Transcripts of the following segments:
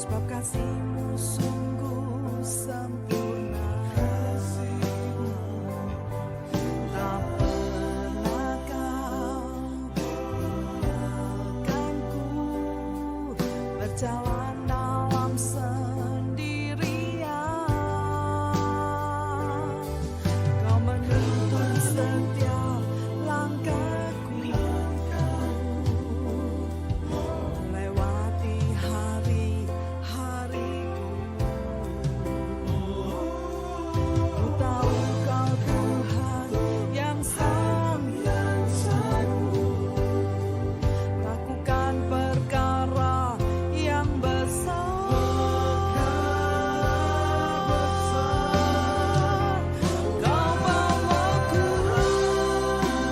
sebab kasih-Mu sungguh sempurna. Tak pernah Kau biarkanku berjalan dalam sendirian. Kau menuntun setiap langkahku, melewati hari-hariku. Ku tahu Kau Tuhan yang sanggup lakukan perkara yang besar. Kau bawaku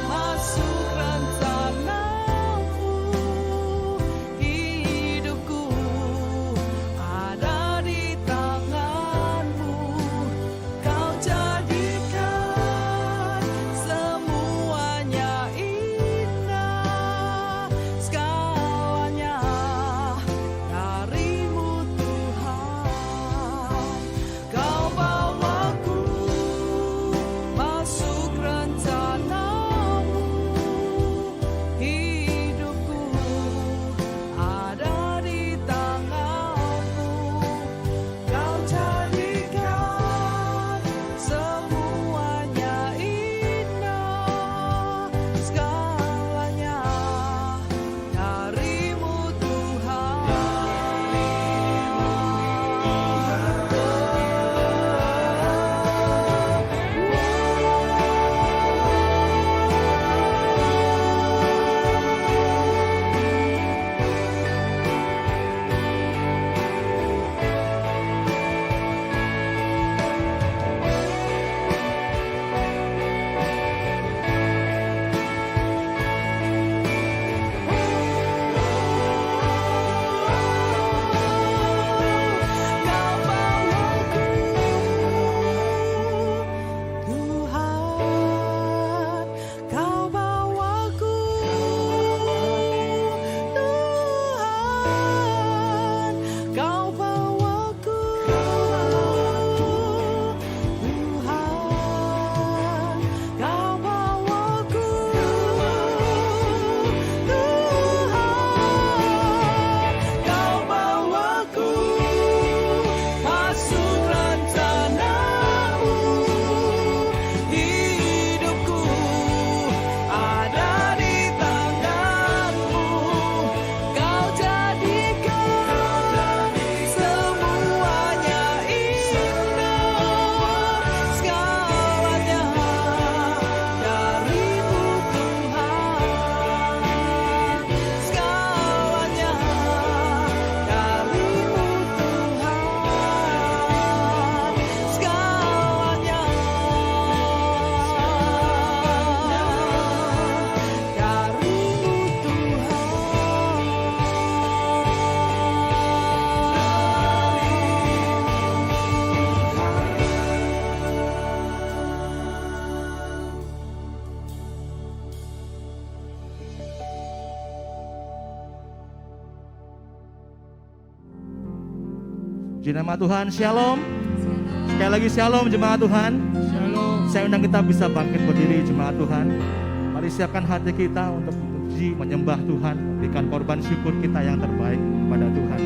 masuk rencana-Mu, hidupku ada di tangan-Mu. Kau jadikan semuanya indah, segalanya dari-Mu Tuhan. Kau bawaku masuk rencana-Mu, hidupku ada di tangan-Mu. Kau jadikan semuanya indah, segalanya dari-Mu Kau bawaku Tuhan, Kau bawaku Tuhan, Kau bawaku Tuhan, Kau bawaku Tuhan, Kau bawaku masuk rencana-Mu, hidupku ada di tangan-Mu. Kau jadikan semuanya indah, segalanya dari-Mu Tuhan, segalanya dari-Mu Tuhan, segalanya dari-Mu Di nama Tuhan, Shalom. Sekali lagi Shalom jemaat Tuhan. Shalom. Saya undang kita bisa bangkit berdiri jemaat Tuhan. Mari siapkan hati kita untuk memuji, menyembah Tuhan, memberikan korban syukur kita yang terbaik kepada Tuhan.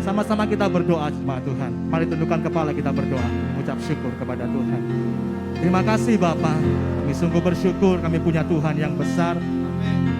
Sama-sama kita berdoa jemaat Tuhan. Mari tundukkan kepala kita berdoa, mengucap syukur kepada Tuhan. Terima kasih Bapa. Kami sungguh bersyukur kami punya Tuhan yang besar.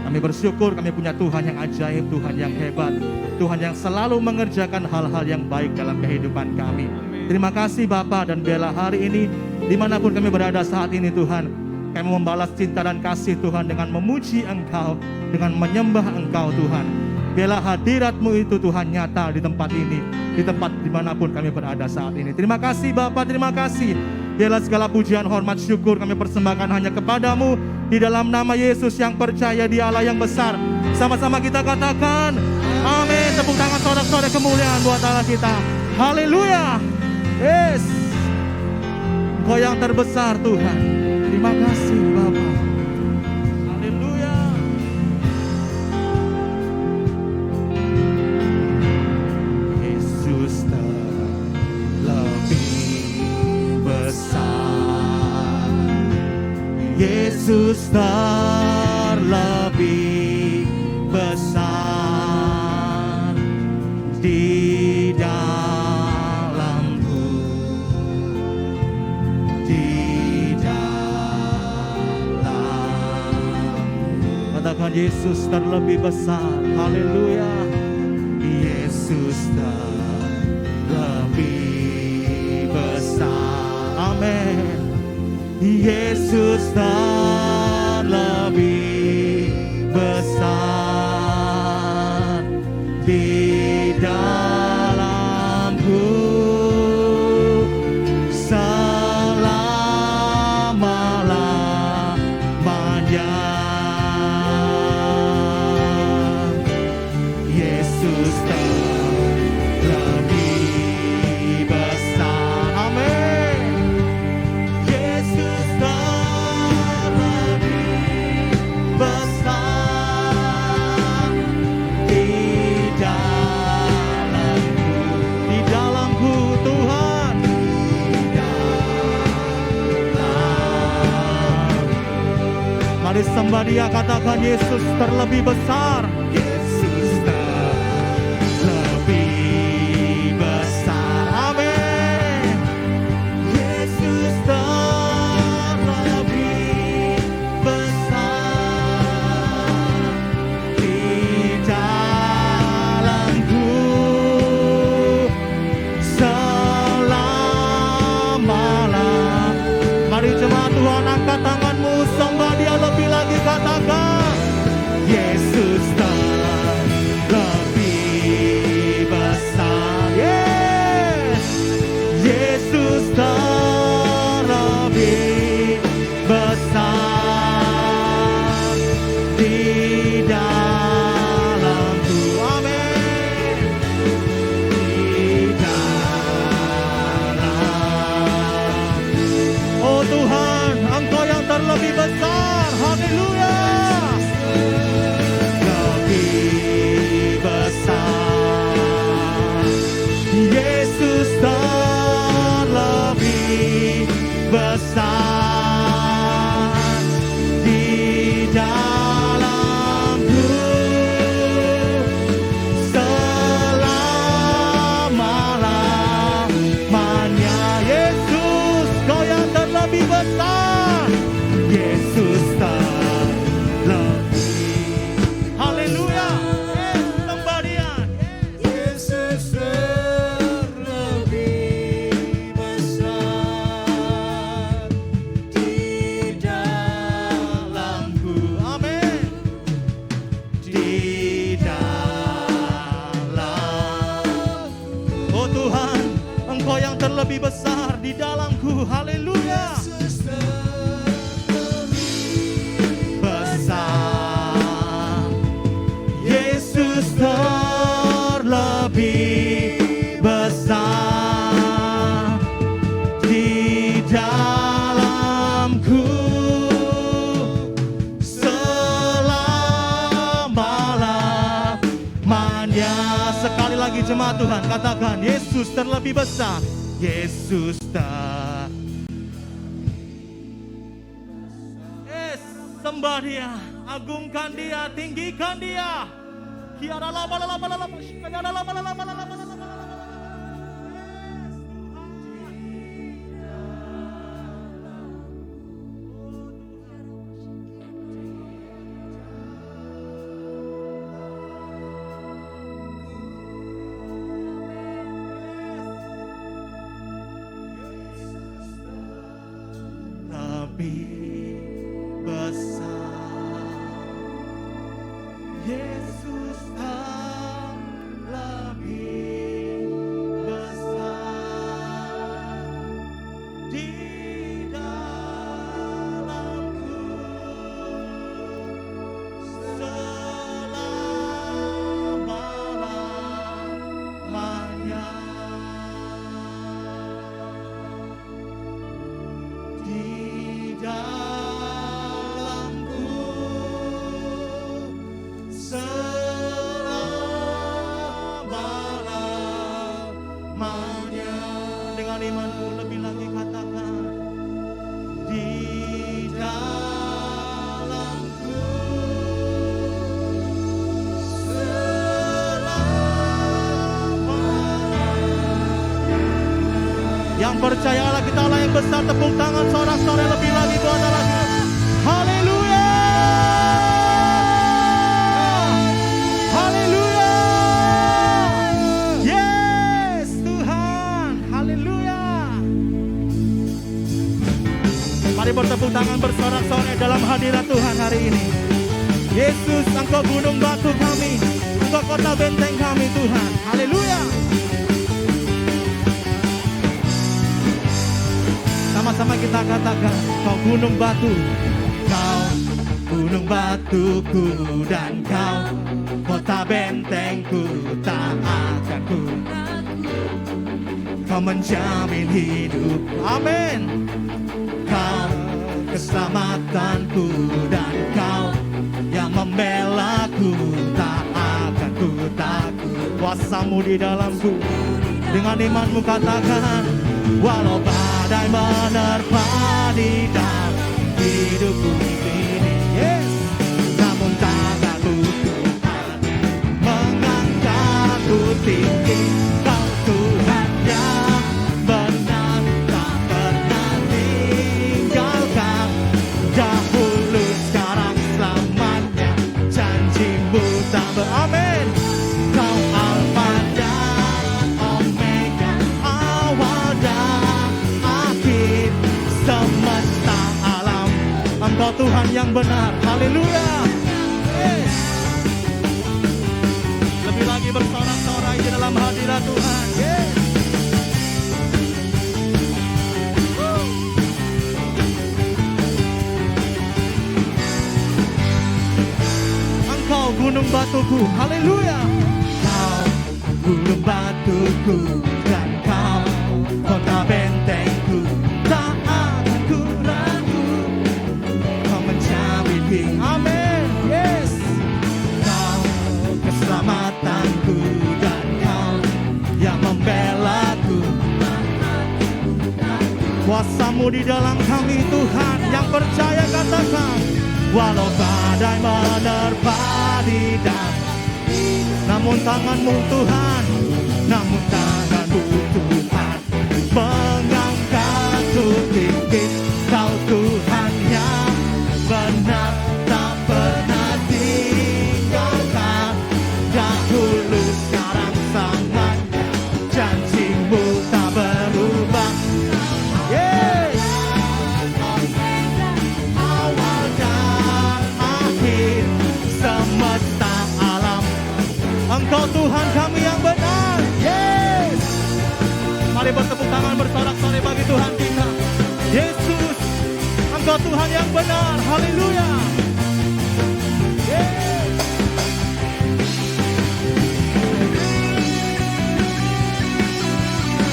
Kami bersyukur kami punya Tuhan yang ajaib, Tuhan yang hebat, Tuhan yang selalu mengerjakan hal-hal yang baik dalam kehidupan kami. Terima kasih Bapa, dan biarlah hari ini dimanapun kami berada saat ini Tuhan, kami membalas cinta dan kasih Tuhan dengan memuji Engkau, dengan menyembah Engkau Tuhan. Biarlah hadirat-Mu itu Tuhan nyata di tempat ini, di tempat dimanapun kami berada saat ini. Terima kasih Bapa, terima kasih. Biarlah segala pujian, hormat, syukur kami persembahkan hanya kepadamu, di dalam nama Yesus yang percaya di Allah yang besar. Sama-sama kita katakan amin. Tepuk tangan sorak-sorai kemuliaan buat Allah kita. Haleluya. Yes, Engkau yang terbesar Tuhan. Terima kasih Bapa. Haleluya. terlebih besar di dalamku, di dalam. Katakan Yesus terlebih besar. Haleluya. Yesus terlebih besar. Amin. Yesus terlebih besar di dalamku selama-lamanya. Yesus terlebih besar. Amin. Yesus terlebih besar di dalamku Tuhan, di dalam. Mari sembah Dia, katakan Yesus terlebih besar. Yesus terlebih besar. Amin. Yesus terlebih besar di dalamku selama-lamanya. Mari jemaat Tuhan, angkat tanganmu, sembah Dia lebih lagi, katakan Yesus terlebih besar. Yes. Yesus terlebih besar di dalamku. Amin. Di dalam. Oh Tuhan, Engkau yang terlebih besar. Haleluya. Lebih besar. Yesus terlebih besar di dalamku selama-lamanya. Yesus, Kau yang terlebih besar. Yesus terlebih. Haleluya. Sembah Dia. Yesus terlebih besar di dalamku. Amin. Di dalam. Oh Tuhan, Engkau yang terlebih besar di dalamku. Haleluya. Besar. Yesus terlebih besar di dalamku selama-lamanya. Sekali lagi jemaat Tuhan, katakan Yesus terlebih besar. Yesus sembah Dia, agungkan Dia, tinggikan Dia. Kiara lama lama lama lama lama lama lama lama. Lebih besar. Yesus terlebih besar di dalamku selama-lamanya. Di dalamku selama-lamanya. Dengan imanmu lebih lagi katakan di dalamku Yang percaya Allah kita Allah yang besar, tepuk tangan sorak-sorai lebih lagi buat Allah kita. Haleluya. Haleluya. Yes, Tuhan. Haleluya. Mari bertepuk tangan bersorak-sorai dalam hadirat Tuhan hari ini. Yesus, Engkau gunung batu kami, Engkau kota benteng kami Tuhan. Haleluya. Sama-sama kita katakan, Kau gunung batu, Kau gunung batuku, dan Kau kota bentengku, tak akan ku. Kau menjamin hidup, amin. Kau keselamatanku, dan Kau yang membelaku, tak akan ku takut. Kuasa-Mu di dalamku, dengan iman-Mu katakan, walau badai menerpa di dalam hidupku ini, yes, namun tanganmu Tuhan mengangkatku tinggi. Kau Tuhan yang benar, tak pernah tinggalkan. Dahulu, sekarang, selamanya, janji-Mu tak beramin. Kau Alfa dan Omega, awal dan akhir semesta alam. Engkau Tuhan yang benar. Haleluya. Yes. Lebih lagi bersorak-sorai di dalam hadirat Tuhan. Yes. Engkau gunung batuku. Haleluya. Kau gunung batuku, dan Kau kota bentengku, tak akan ku ragu. Kau menjamin hidup, amin. Yes. Kau keselamatanku, dan Kau yang membelaku. Kuasa-Mu di dalam kami Tuhan. Yang percaya katakan, walau badai menerpa di dalam, namun tangan-Mu Tuhan, namun tangan-Mu Tuhan mengangkatku tinggi. Kau Tuhan yang benar, tak pernah tinggalkan. Dahulu, sekarang, selamanya, janji-Mu tak berubah. Yes. Awal dan akhir semesta alam, Engkau Tuhan kami yang benar. Yes. Mari bertepuk tangan bersorak-sorai bagi Tuhan kita. Yesus, Engkau Tuhan yang benar. Haleluya. Yes.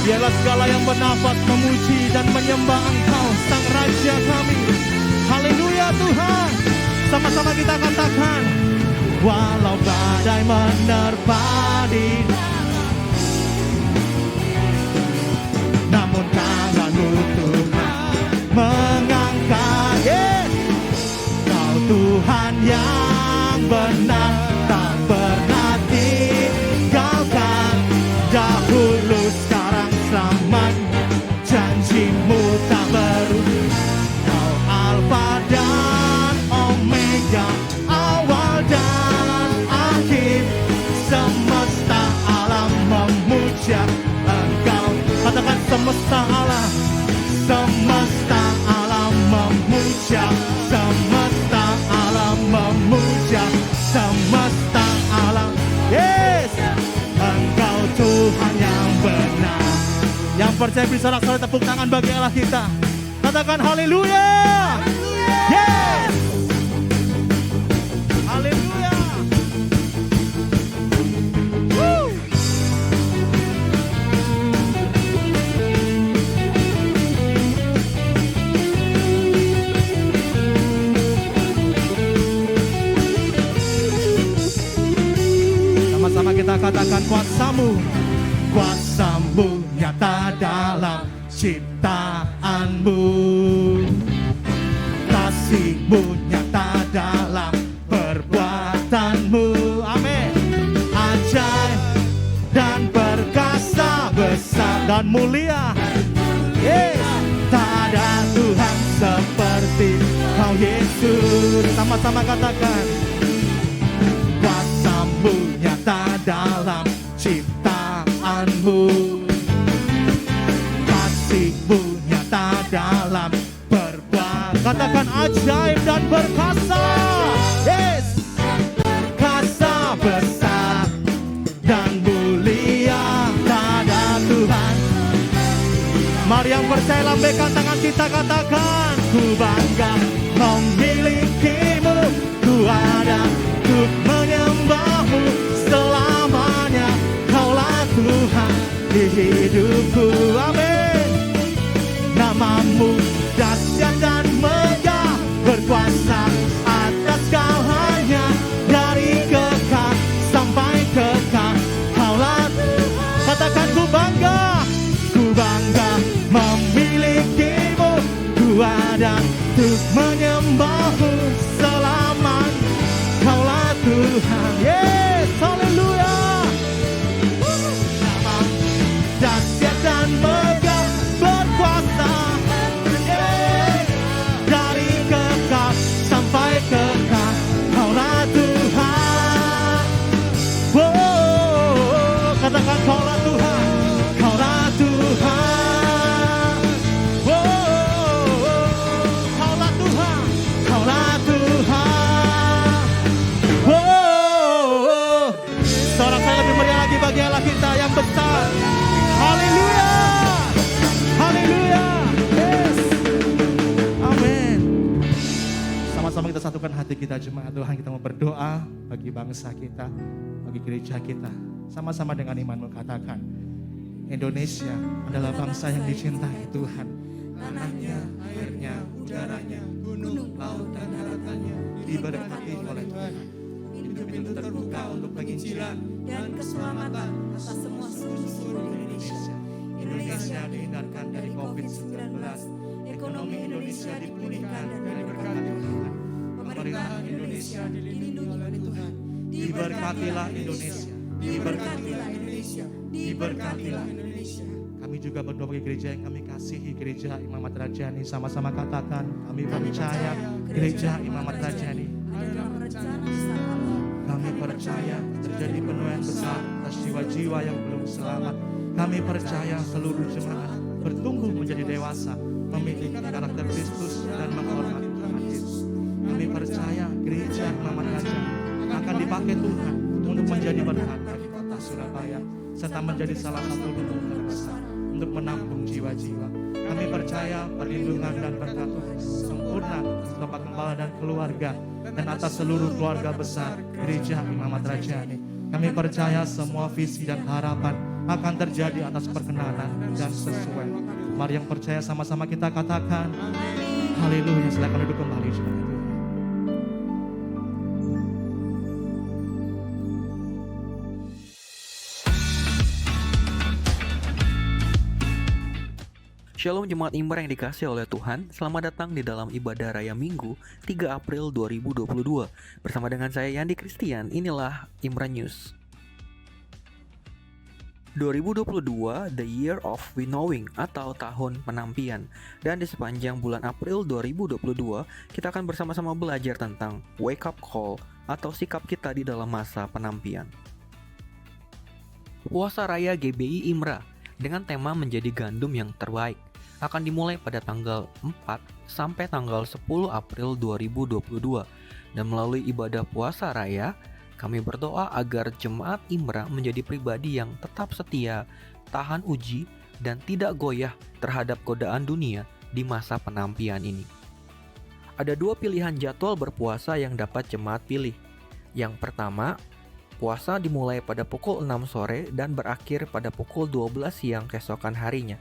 Biarlah segala yang bernafas memuji dan menyembah Engkau, Sang Raja kami. Haleluya Tuhan. Sama-sama kita katakan, walau badai menerpa di dalam, namun tangan-Mu Tuhan mengangkat. Yes. Kau Tuhan yang benar, tak pernah tinggalkan. Dahulu, sekarang, selamanya, janji-Mu tak berubah. Kau Alfa dan Omega, awal dan akhir semesta alam memuja Engkau. Katakan semesta alam, semesta alam memuja, semesta alam memuja, semesta alam. Yes, Engkau Tuhan yang benar. Yang percaya bisa sorak-sorai tepuk tangan bagi Allah kita. Katakan haleluya. Yes. Haleluya. Woo. Sama-sama kita katakan, kuasa-Mu, kuasa-Mu nyata dalam ciptaan-Mu, kasih-Mu nyata dalam perbuatan-Mu. Amin. Ajaib dan perkasa, besar dan mulia. Sama-sama katakan, kuasa-Mu nyata dalam ciptaanmu, kasih-Mu nyata dalam perbuatan. Katakan ajaib dan berkuasa. Yes, kuasa besar dan mulia ada Tuhan. Mari yang percaya lambaikan tangan kita, katakan, ku bangga memilikimu, ku ada untuk menyembahmu selamanya. Kaulah Tuhan di hidupku, amin. Namamu dahsyat dan megah, berkuasa atas segalanya, dari kekal sampai kekal. Kaulah Tuhan. Katakan, ku bangga memilikimu, ku ada untuk menyembahmu selamanya. Kaulah Tuhan. Yes, haleluya. Namamu dahsyat dan megah, berkuasa, dari kekal sampai kekal. Kaulah Tuhan. Oh, katakan, kaulah Tuhan, kaulah Tuhan. Oh, kaulah Tuhan, kaulah Tuhan. Oh, seorang saya lebih meriah lagi bagi Allah kita yang besar. Haleluya, haleluya. Yes, amin. Sama-sama kita satukan hati kita, jemaat Tuhan. Kita mau berdoa bagi bangsa kita, bagi gereja kita. Sama-sama dengan imanmu katakan, Indonesia adalah bangsa yang dicintai Tuhan. Tanahnya, airnya, udaranya, gunung, laut, dan daratannya diberkati oleh Tuhan. Pintu-pintu terbuka untuk penginjilan dan keselamatan atas semua suku-suku Indonesia. Indonesia dihindarkan dari COVID-19. Ekonomi Indonesia dipulihkan dari berkat Tuhan. Pemerintahan Indonesia dilindungi oleh Tuhan. Diberkatilah Indonesia. Diberkatilah Indonesia. Diberkatilah Indonesia. Kami juga berdoa bagi gereja yang kami kasihi, gereja Imamat Rajani. Sama-sama katakan, kami percaya gereja Imamat Rajani. Kami percaya terjadi penuaian besar atas jiwa-jiwa yang belum selamat. Kami percaya seluruh jemaat bertumbuh menjadi dewasa, memiliki karakter Kristus dan menghormati Tuhan Yesus. Kami percaya gereja Imamat Rajani akan dipakai Tuhan untuk menjadi berkat bagi kota Surabaya, serta menjadi salah satu rumah terbesar untuk menampung jiwa-jiwa. Kami percaya perlindungan dan berkat Tuhan sempurna atas Bapak Gembala dan keluarga, dan atas seluruh keluarga besar gereja Imamat Rajani. Kami percaya semua visi dan harapan akan terjadi atas perkenanan dan sesuai. Mari yang percaya sama-sama kita katakan, haleluya. Silakan duduk kembali jemaat Tuhan. Shalom jemaat Imra yang dikasih oleh Tuhan. Selamat datang di dalam ibadah Raya Minggu 3 April 2022. Bersama dengan saya Yandi Christian, inilah Imra News. 2022 The Year of Winnowing atau tahun penampian. Dan di sepanjang bulan April 2022 kita akan bersama-sama belajar tentang wake up call atau sikap kita di dalam masa penampian. Puasa Raya GBI Imra dengan tema menjadi gandum yang terbaik akan dimulai pada tanggal 4 sampai tanggal 10 April 2022. Dan melalui ibadah puasa raya, kami berdoa agar jemaat Imra menjadi pribadi yang tetap setia, tahan uji, dan tidak goyah terhadap godaan dunia di masa penampian ini. Ada dua pilihan jadwal berpuasa yang dapat jemaat pilih. Yang pertama, puasa dimulai pada pukul 6 sore dan berakhir pada pukul 12 siang keesokan harinya.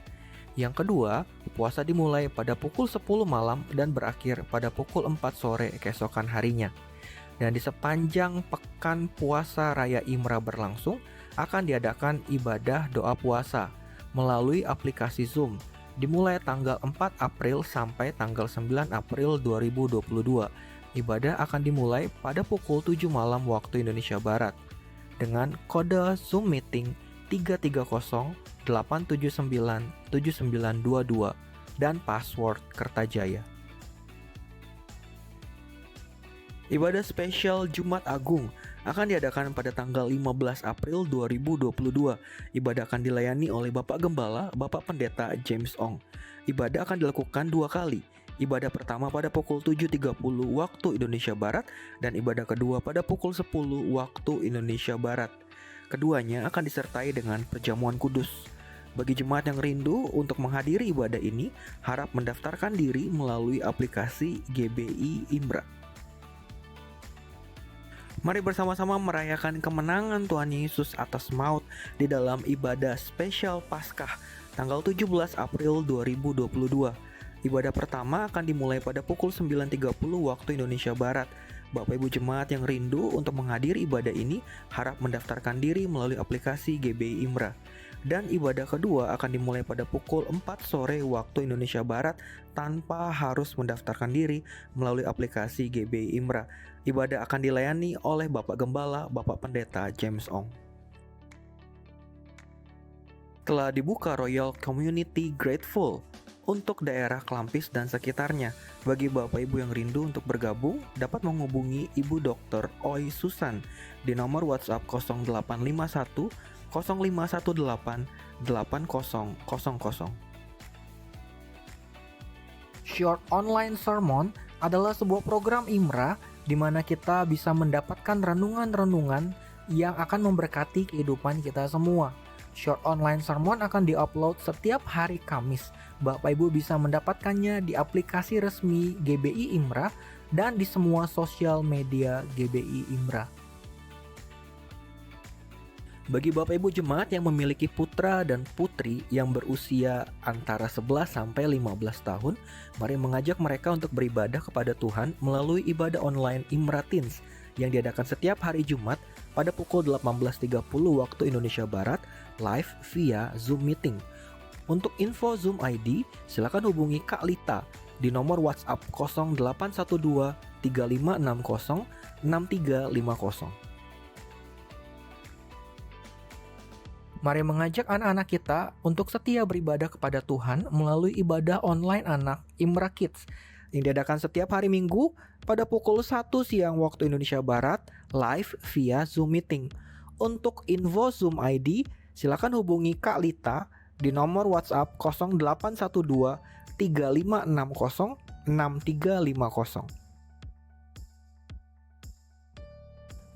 Yang kedua, puasa dimulai pada pukul 10 malam dan berakhir pada pukul 4 sore keesokan harinya. Dan di sepanjang pekan puasa Raya Imra berlangsung, akan diadakan ibadah doa puasa melalui aplikasi Zoom, dimulai tanggal 4 April sampai tanggal 9 April 2022. Ibadah akan dimulai pada pukul 7 malam waktu Indonesia Barat dengan kode Zoom Meeting 339-879-7922 dan password Kertajaya. Ibadah spesial Jumat Agung akan diadakan pada tanggal 15 April 2022. Ibadah akan dilayani oleh Bapak Gembala, Bapak Pendeta James Ong. Ibadah akan dilakukan 2 kali. Ibadah pertama pada pukul 7.30 waktu Indonesia Barat dan ibadah kedua pada pukul 10 waktu Indonesia Barat. Keduanya akan disertai dengan perjamuan kudus. Bagi jemaat yang rindu untuk menghadiri ibadah ini, harap mendaftarkan diri melalui aplikasi GBI Imra. Mari bersama-sama merayakan kemenangan Tuhan Yesus atas maut di dalam ibadah spesial Paskah tanggal 17 April 2022. Ibadah pertama akan dimulai pada pukul 9.30 waktu Indonesia Barat. Bapak Ibu jemaat yang rindu untuk menghadiri ibadah ini harap mendaftarkan diri melalui aplikasi GBI Imra. Dan ibadah kedua akan dimulai pada pukul 4 sore waktu Indonesia Barat tanpa harus mendaftarkan diri melalui aplikasi GBI Imra. Ibadah akan dilayani oleh Bapak Gembala, Bapak Pendeta James Ong. Telah dibuka Royal Community Grateful untuk daerah Klampis dan sekitarnya. Bagi Bapak Ibu yang rindu untuk bergabung, dapat menghubungi Ibu Dr. Oi Susan di nomor WhatsApp 0851 0518 8000. Short Online Sermon adalah sebuah program Imra di mana kita bisa mendapatkan renungan-renungan yang akan memberkati kehidupan kita semua. Short Online Sermon akan diupload setiap hari Kamis. Bapak Ibu bisa mendapatkannya di aplikasi resmi GBI Imra dan di semua sosial media GBI Imra. Bagi Bapak Ibu jemaat yang memiliki putra dan putri yang berusia antara 11 sampai 15 tahun, mari mengajak mereka untuk beribadah kepada Tuhan melalui ibadah online Imra Teens yang diadakan setiap hari Jumat pada pukul 18.30 waktu Indonesia Barat, live via Zoom Meeting. Untuk info Zoom ID, silakan hubungi Kak Lita di nomor WhatsApp 0812 3560 6350. Mari mengajak anak-anak kita untuk setia beribadah kepada Tuhan melalui ibadah online anak Imra Kids yang diadakan setiap hari Minggu pada pukul 1 siang waktu Indonesia Barat, live via Zoom Meeting. Untuk info Zoom ID, silakan hubungi Kak Lita di nomor WhatsApp 0812 3560 6350.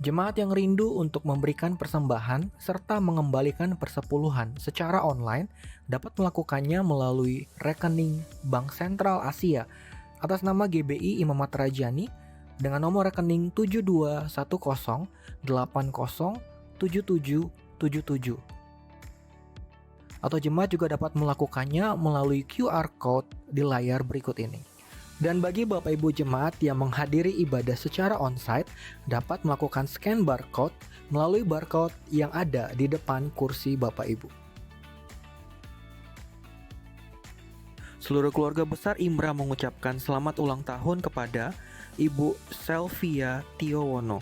Jemaat yang rindu untuk memberikan persembahan serta mengembalikan persepuluhan secara online dapat melakukannya melalui rekening Bank Sentral Asia atas nama GBI Imamat Rajani dengan nomor rekening 7210807777. Atau jemaat juga dapat melakukannya melalui QR Code di layar berikut ini. Dan bagi Bapak Ibu jemaat yang menghadiri ibadah secara onsite dapat melakukan scan barcode melalui barcode yang ada di depan kursi Bapak Ibu. Seluruh keluarga besar Imra mengucapkan selamat ulang tahun kepada Ibu Selvia Tiowono,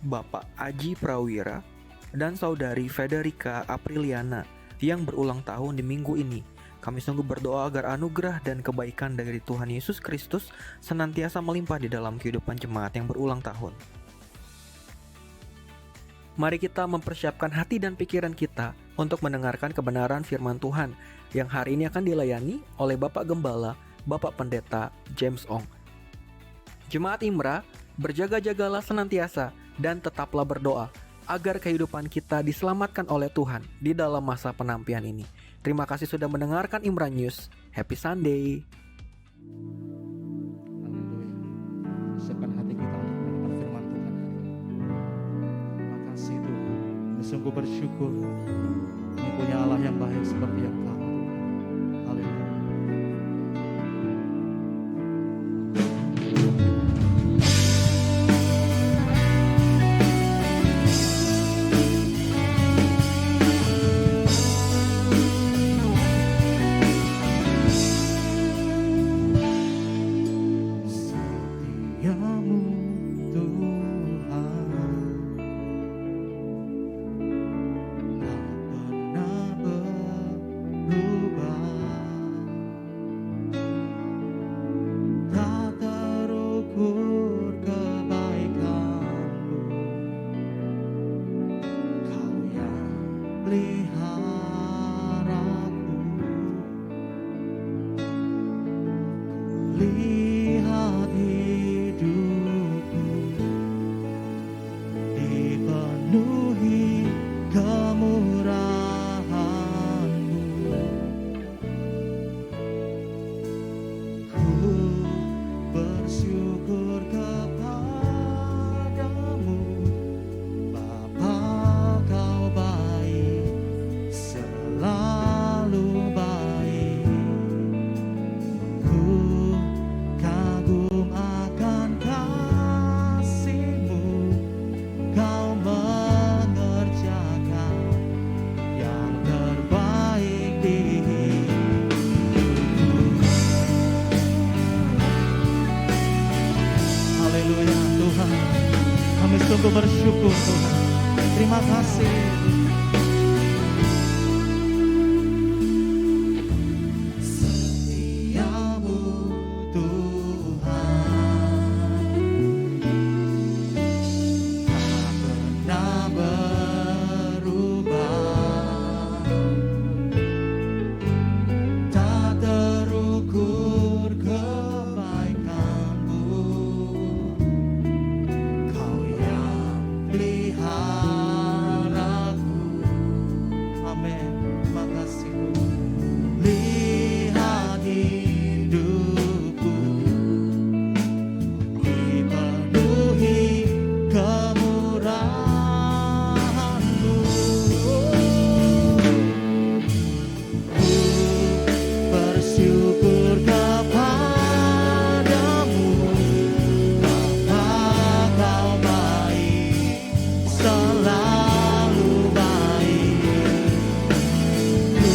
Bapak Aji Prawira, dan Saudari Federica Apriliana yang berulang tahun di minggu ini. Kami sungguh berdoa agar anugerah dan kebaikan dari Tuhan Yesus Kristus senantiasa melimpah di dalam kehidupan jemaat yang berulang tahun. Mari kita mempersiapkan hati dan pikiran kita untuk mendengarkan kebenaran firman Tuhan yang hari ini akan dilayani oleh Bapak Gembala, Bapak Pendeta James Ong. Jemaat Imra, berjaga-jagalah senantiasa dan tetaplah berdoa agar kehidupan kita diselamatkan oleh Tuhan di dalam masa penantian ini. Terima kasih sudah mendengarkan Imra News. Happy Sunday. Haleluya. Siapkan hati kita untuk mendengar firman Tuhan hari ini. Terima kasih Tuhan. Kami sungguh bersyukur mempunyai Allah yang baik seperti yang Kau Tuhan. Haleluya. Setiamu Tuhan tak pernah berubah. peliharaku. Lihat hidupku dipenuhi kemurahan-Mu. Ku bersyukur kepadamu, Bapa, Kau baik, selalu baik. Ku kagum akan kasih-Mu, Kau mengerjakan yang terbaik di hidupku. Haleluya Tuhan, kami sungguh bersyukur Tuhan. Terima kasih. Setiamu Tuhan, tak pernah berubah, tak terukur kebaikan-Mu. Kau yang peliharaku. Amin. Terima kasih Tuhan. Lihat hidupku dipenuhi kemurahan-Mu. Ku bersyukur kepadamu, Bapa, Kau baik, selalu baik. Ku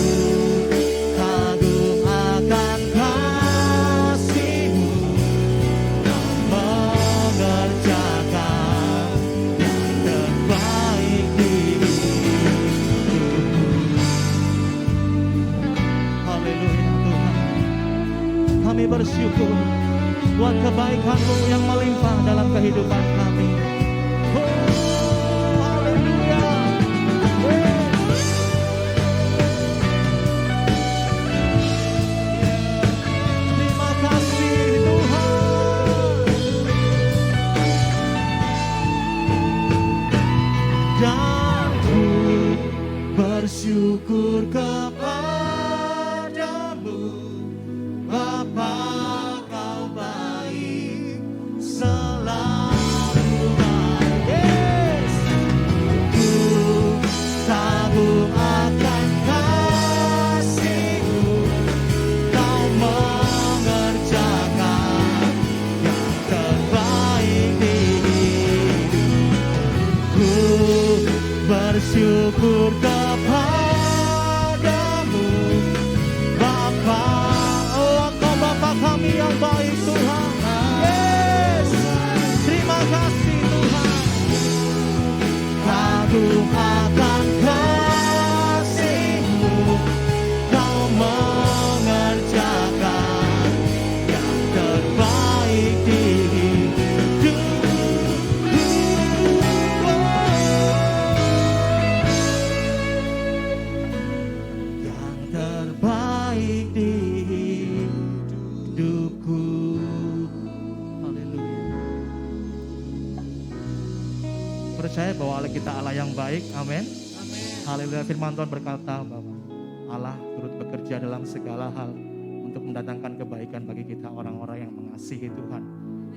kagum akan kasih-Mu, Kau mengerjakan yang terbaik di hidupku. Haleluya Tuhan, kami bersyukur buat kebaikan-Mu yang melimpah dalam kehidupan kami. Oh, haleluya. Terima kasih Tuhan. Dan ku bersyukur kepadamu, Bapa, Kau baik, selalu baik. Yes. Ku kagum akan kasih-Mu, Kau mengerjakan yang terbaik di hidupku. Bersyukur kepadamu, Bapa. Oh, Engkau Bapa kami yang baik Tuhan. Yes. Terima kasih Tuhan. Kagum akan kasih-Mu, Kau mengerjakan yang terbaik di hidupku. Yang terbaik di hidupku. Haleluya. Percaya bahwa Allah kita Allah yang baik. Amin. Haleluya. Firman Tuhan berkata bahwa Allah turut bekerja dalam segala hal untuk mendatangkan kebaikan bagi kita orang-orang yang mengasihi Tuhan.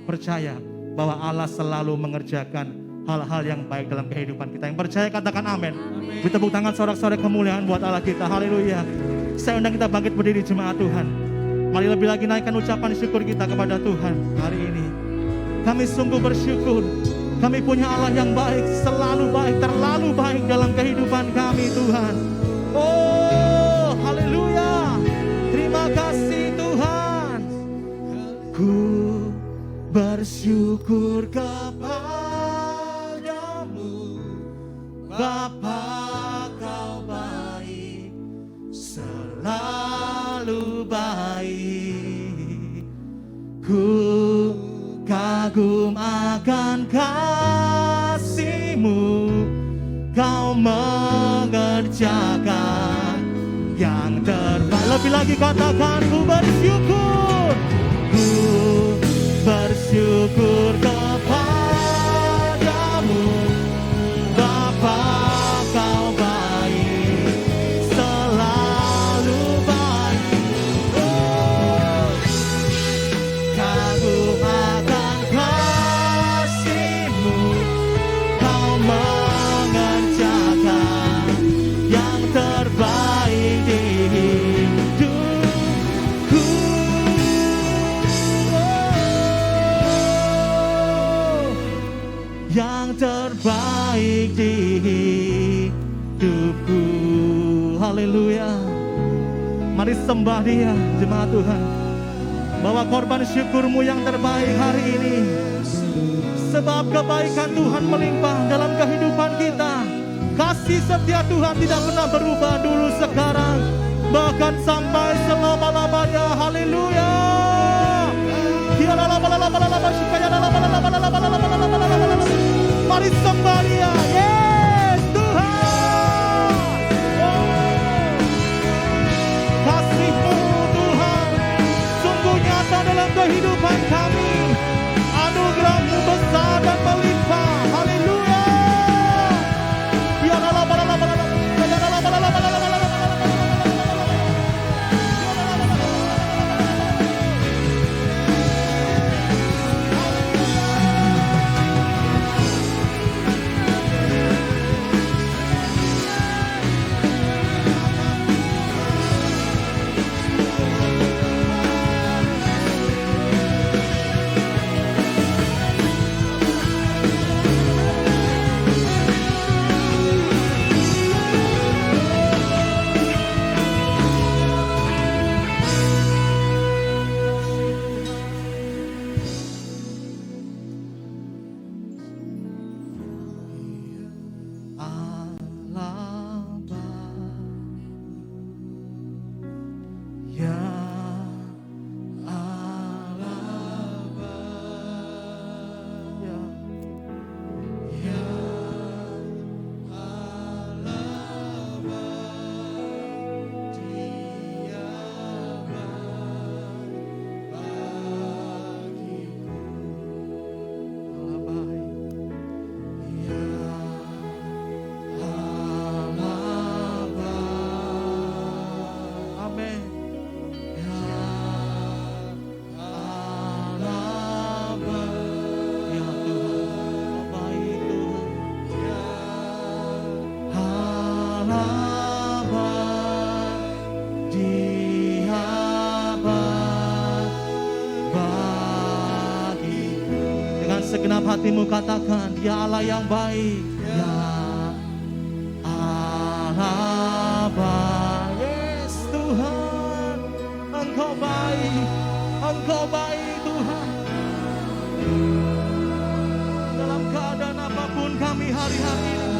Percaya bahwa Allah selalu mengerjakan hal-hal yang baik dalam kehidupan kita. Yang percaya katakan amin. Beri tepuk tangan sorak-sorai kemuliaan buat Allah kita. Haleluya. Saya undang kita bangkit berdiri jemaat Tuhan. Mari lebih lagi naikkan ucapan syukur kita kepada Tuhan hari ini. Kami sungguh bersyukur. Kami punya Allah yang baik, selalu baik, terlalu baik dalam kehidupan kami Tuhan. Oh, haleluya. Terima kasih Tuhan. Ku bersyukur kepadamu, Bapa, Kau baik, selalu baik. Ku kagum akan kasih-Mu, Kau mengerjakan Sekali lagi katakan, ku bersyukur. Ku bersyukur kepadamu, Bapa, kau baik, selalu baik. Kagum akan kasih-Mu, kau mengerjakan yang terbaik di hidupku. Yang terbaik di hidupku. Haleluya. Mari sembah Dia, jemaat Tuhan. Bawa korban syukurmu yang terbaik hari ini. Sebab kebaikan Tuhan melimpah dalam kehidupan kita. Kasih setia Tuhan tidak pernah berubah dulu, sekarang, bahkan sampai selama-lamanya. Haleluya. Mari sembah Dia. Yes, Tuhan. Kasih-Mu Tuhan sungguh nyata dalam kehidupan kami. Anugerah-Mu besar dan melimpah. Haleluya. Segenap hatimu katakan, Dia Allah yang baik. Ya Allah baik. Yes Tuhan, Engkau baik. Engkau baik Tuhan. Dalam keadaan apapun kami hari-hari ini,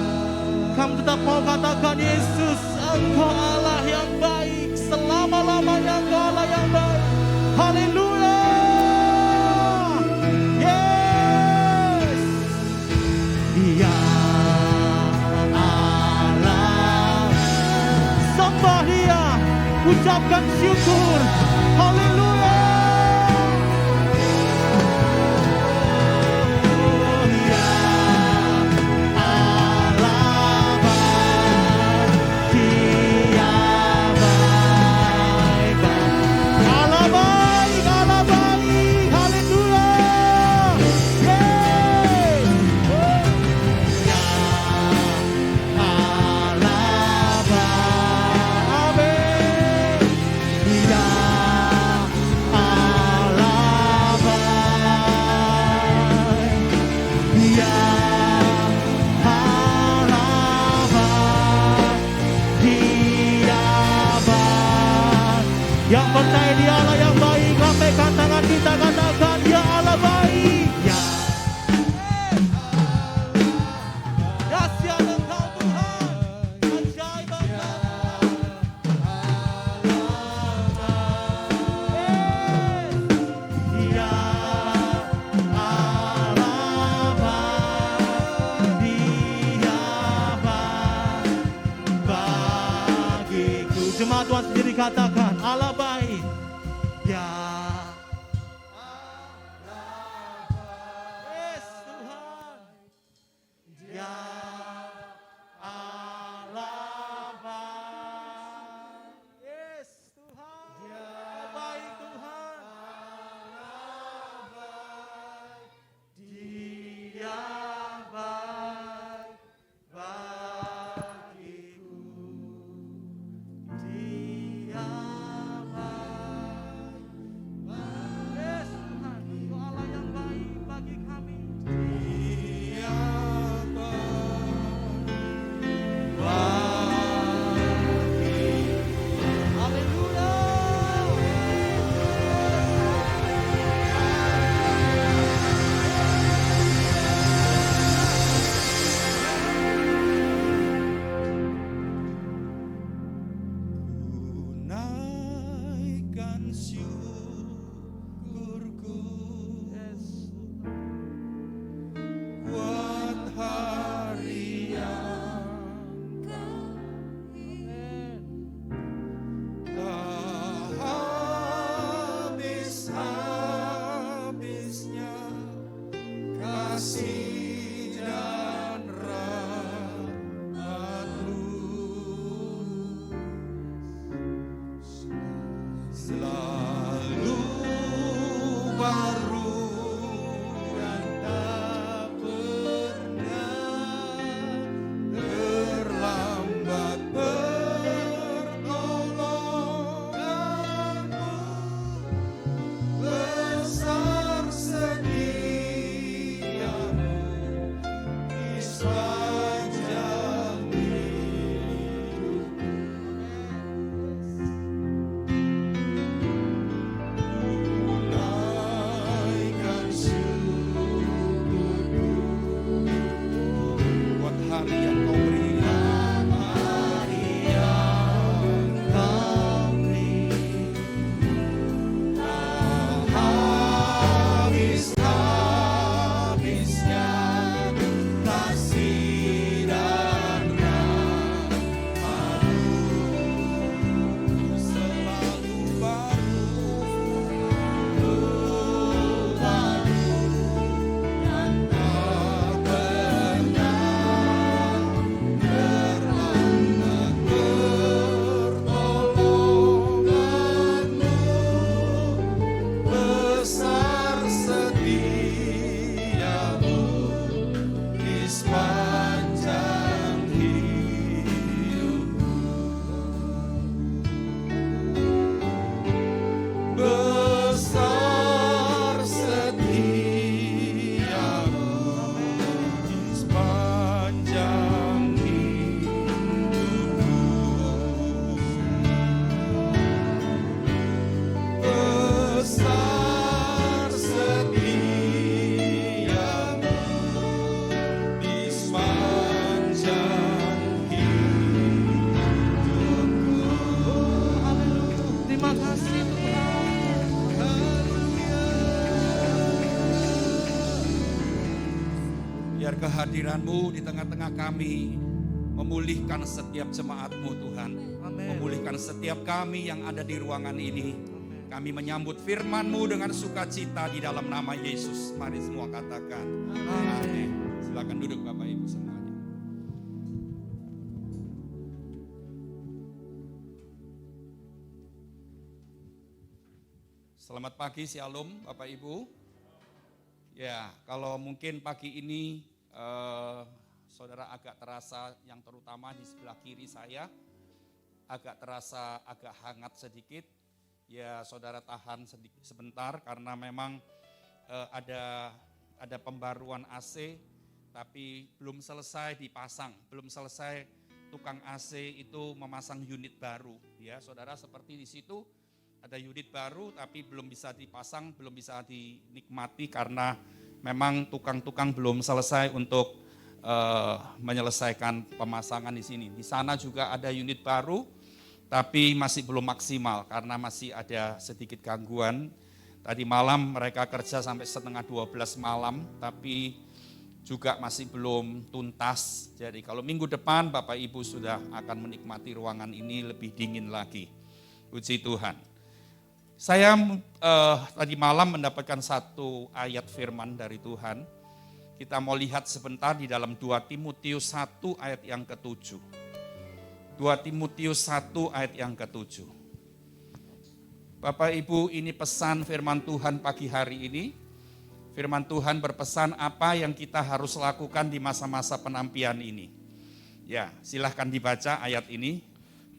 kami tetap mau katakan, Yesus, Engkau Allah yang baik. Selama-lamanya Engkau Allah yang baik. Haleluya. Ya Allah, sembah Dia, ucapkan syukur. Haleluya. Yang percaya Dia Allah yang baik, lambaikan tangan kita, katakan, Ya Allah baik. Ya dahsyat Engkau Tuhan, ajaib Engkau. Ya Allah baik, Dia baik bagiku. Jemaat Tuhan sendiri katakan, Allah baik. Ya. Yes, Tuhan. Ya Allah baik. Yes, Tuhan. Ya baik Tuhan. Dia baik bagiku. Dia baik. Yes, Tuhan, Engkau Allah yang baik bagi kami. Dia baik bagiku. Haleluya. Naikkan syukurku, buat hari yang tak habis-habisnya kasih dan rahmat-Mu. Selalu baru dan tak pernah terlambat pertolongan-Mu. Besar setiamu di sepanjang hidupku. Naikkan syukurku buat hari yang Kau beri, hari yang Kau beri, tak habis-habisnya kasih dan rahmat-Mu. Selalu baru dan tak pernah terlambat pertolongan-Mu. Besar setiamu di sepanjang hidupku. Besar setiamu di sepanjang hidupku. Besar setiamu di sepanjang hidupku. Terima kasih Tuhan. Biar kehadiran-Mu di tengah-tengah kami memulihkan setiap jemaat-Mu Tuhan. Memulihkan setiap kami yang ada di ruangan ini. Kami menyambut firman-Mu dengan sukacita di dalam nama Yesus. Mari semua katakan amin. Silakan duduk Bapak Ibu semuanya. Selamat pagi, Shalom Bapak Ibu. Ya, kalau mungkin pagi ini saudara agak terasa, yang terutama di sebelah kiri saya, agak terasa agak hangat sedikit. Ya, saudara tahan sebentar karena memang ada pembaruan AC, tapi belum selesai dipasang, belum selesai tukang AC itu memasang unit baru. Ya, saudara, seperti di situ ada unit baru tapi belum bisa dipasang, belum bisa dinikmati karena memang tukang-tukang belum selesai untuk menyelesaikan pemasangan di sini. Di sana juga ada unit baru tapi masih belum maksimal karena masih ada sedikit gangguan. Tadi malam mereka kerja sampai 11:30 malam tapi juga masih belum tuntas. Jadi kalau minggu depan Bapak Ibu sudah akan menikmati ruangan ini lebih dingin lagi. Puji Tuhan. Saya tadi malam mendapatkan satu ayat firman dari Tuhan. Kita mau lihat sebentar di dalam 2 Timotius 1 ayat yang ke-7. 2 Timotius 1 ayat yang ke-7. Bapak Ibu, ini pesan firman Tuhan pagi hari ini. Firman Tuhan berpesan apa yang kita harus lakukan di masa-masa penantian ini. Ya, silahkan dibaca ayat ini.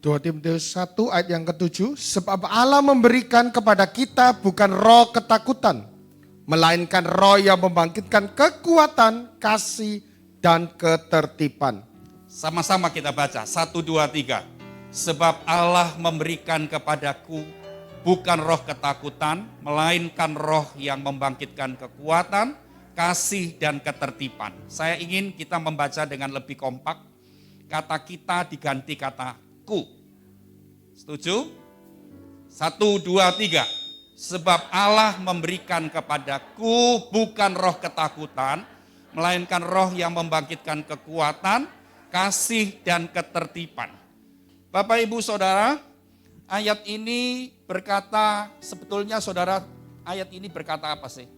2 Timotius 1 ayat yang ke-7, sebab Allah memberikan kepada kita bukan roh ketakutan, melainkan roh yang membangkitkan kekuatan, kasih, dan ketertiban. Sama-sama kita baca, 1, 2, 3. Sebab Allah memberikan kepadaku bukan roh ketakutan, melainkan roh yang membangkitkan kekuatan, kasih, dan ketertiban. Saya ingin kita membaca dengan lebih kompak, kata kita diganti kata ku. Setuju? 1, 2, 3. Sebab Allah memberikan kepadaku bukan roh ketakutan, melainkan roh yang membangkitkan kekuatan, kasih, dan ketertiban. Bapak, Ibu, Saudara, ayat ini berkata, sebetulnya saudara, ayat ini berkata apa sih?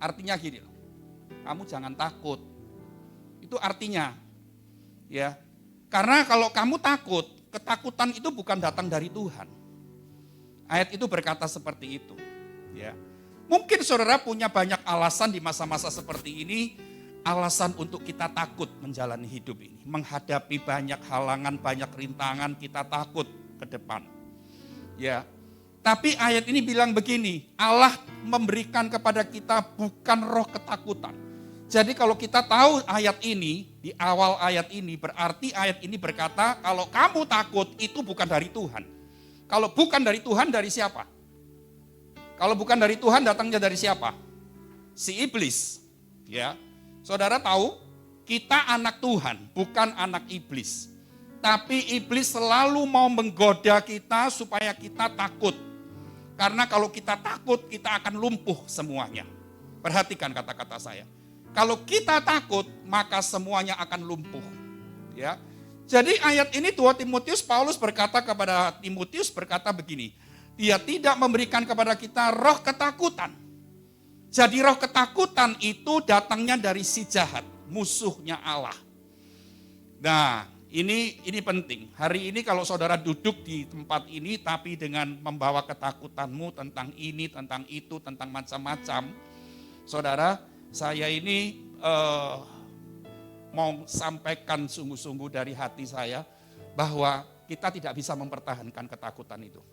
Artinya gini loh, kamu jangan takut. Itu artinya, ya. Karena kalau kamu takut, ketakutan itu bukan datang dari Tuhan. Ayat itu berkata seperti itu. Ya. Mungkin saudara punya banyak alasan di masa-masa seperti ini, alasan untuk kita takut menjalani hidup ini. Menghadapi banyak halangan, banyak rintangan, kita takut ke depan. Ya. Tapi ayat ini bilang begini, Allah memberikan kepada kita bukan roh ketakutan. Jadi kalau kita tahu ayat ini, di awal ayat ini, berarti ayat ini berkata, kalau kamu takut itu bukan dari Tuhan. Kalau bukan dari Tuhan, dari siapa? Kalau bukan dari Tuhan, datangnya dari siapa? Si iblis. Ya, saudara tahu, kita anak Tuhan, bukan anak iblis. Tapi iblis selalu mau menggoda kita supaya kita takut. Karena kalau kita takut, kita akan lumpuh semuanya. Perhatikan kata-kata saya. Kalau kita takut, maka semuanya akan lumpuh. Ya. Jadi ayat ini 2 Timotius, Paulus berkata kepada Timotius, berkata begini, dia tidak memberikan kepada kita roh ketakutan. Jadi roh ketakutan itu datangnya dari si jahat, musuhnya Allah. Nah, ini penting. Hari ini kalau saudara duduk di tempat ini, tapi dengan membawa ketakutanmu tentang ini, tentang itu, tentang macam-macam, saudara, saya ini mau sampaikan sungguh-sungguh dari hati saya bahwa kita tidak bisa mempertahankan ketakutan itu.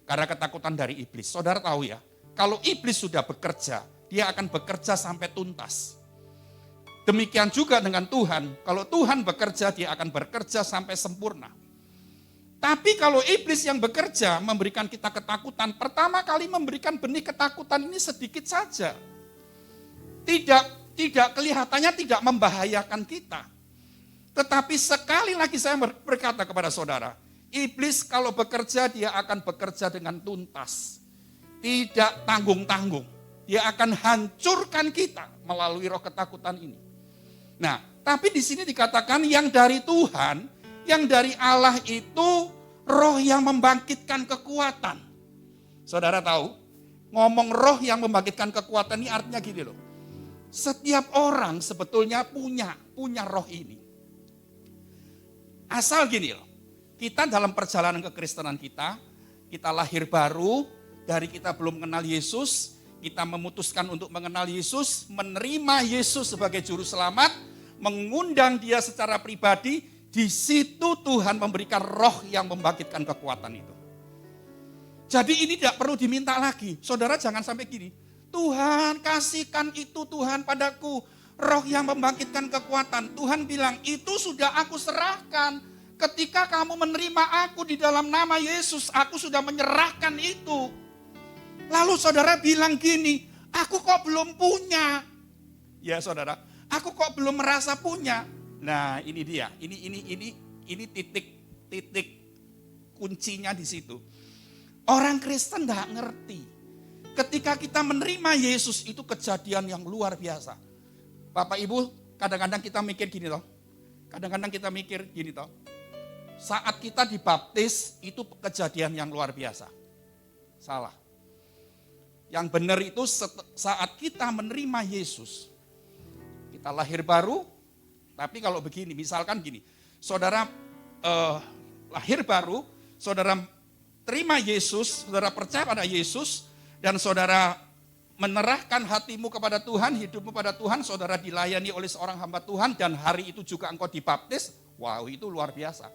Karena ketakutan dari iblis. Saudara tahu ya, kalau iblis sudah bekerja, dia akan bekerja sampai tuntas. Demikian juga dengan Tuhan. Kalau Tuhan bekerja, dia akan bekerja sampai sempurna. Tapi kalau iblis yang bekerja memberikan kita ketakutan, pertama kali memberikan benih ketakutan ini sedikit saja. Tidak kelihatannya tidak membahayakan kita. Tetapi sekali lagi saya berkata kepada saudara, iblis kalau bekerja dia akan bekerja dengan tuntas. Tidak tanggung-tanggung. Dia akan hancurkan kita melalui roh ketakutan ini. Nah, tapi di sini dikatakan yang dari Tuhan, yang dari Allah itu roh yang membangkitkan kekuatan. Saudara tahu, ngomong roh yang membangkitkan kekuatan ini artinya gini loh. Setiap orang sebetulnya punya roh ini. Asal gini loh, kita dalam perjalanan kekristenan kita lahir baru, dari kita belum mengenal Yesus, kita memutuskan untuk mengenal Yesus, menerima Yesus sebagai juru selamat, mengundang dia secara pribadi, di situ Tuhan memberikan roh yang membangkitkan kekuatan itu. Jadi ini tidak perlu diminta lagi. Saudara jangan sampai gini, Tuhan kasihkan itu Tuhan padaku, roh yang membangkitkan kekuatan. Tuhan bilang itu sudah aku serahkan. Ketika kamu menerima aku di dalam nama Yesus, aku sudah menyerahkan itu. Lalu saudara bilang gini, aku kok belum punya. Ya saudara, aku kok belum merasa punya. Nah ini dia, ini titik kuncinya di situ. Orang Kristen tidak ngerti. Ketika kita menerima Yesus itu kejadian yang luar biasa. Bapak Ibu, kadang-kadang kita mikir gini loh. saat kita dibaptis itu kejadian yang luar biasa. Salah. Yang benar itu saat kita menerima Yesus, kita lahir baru. Tapi kalau begini, misalkan gini, saudara lahir baru, saudara terima Yesus, saudara percaya pada Yesus, dan saudara menyerahkan hatimu kepada Tuhan, hidupmu pada Tuhan, saudara dilayani oleh seorang hamba Tuhan, dan hari itu juga engkau dibaptis, wow itu luar biasa.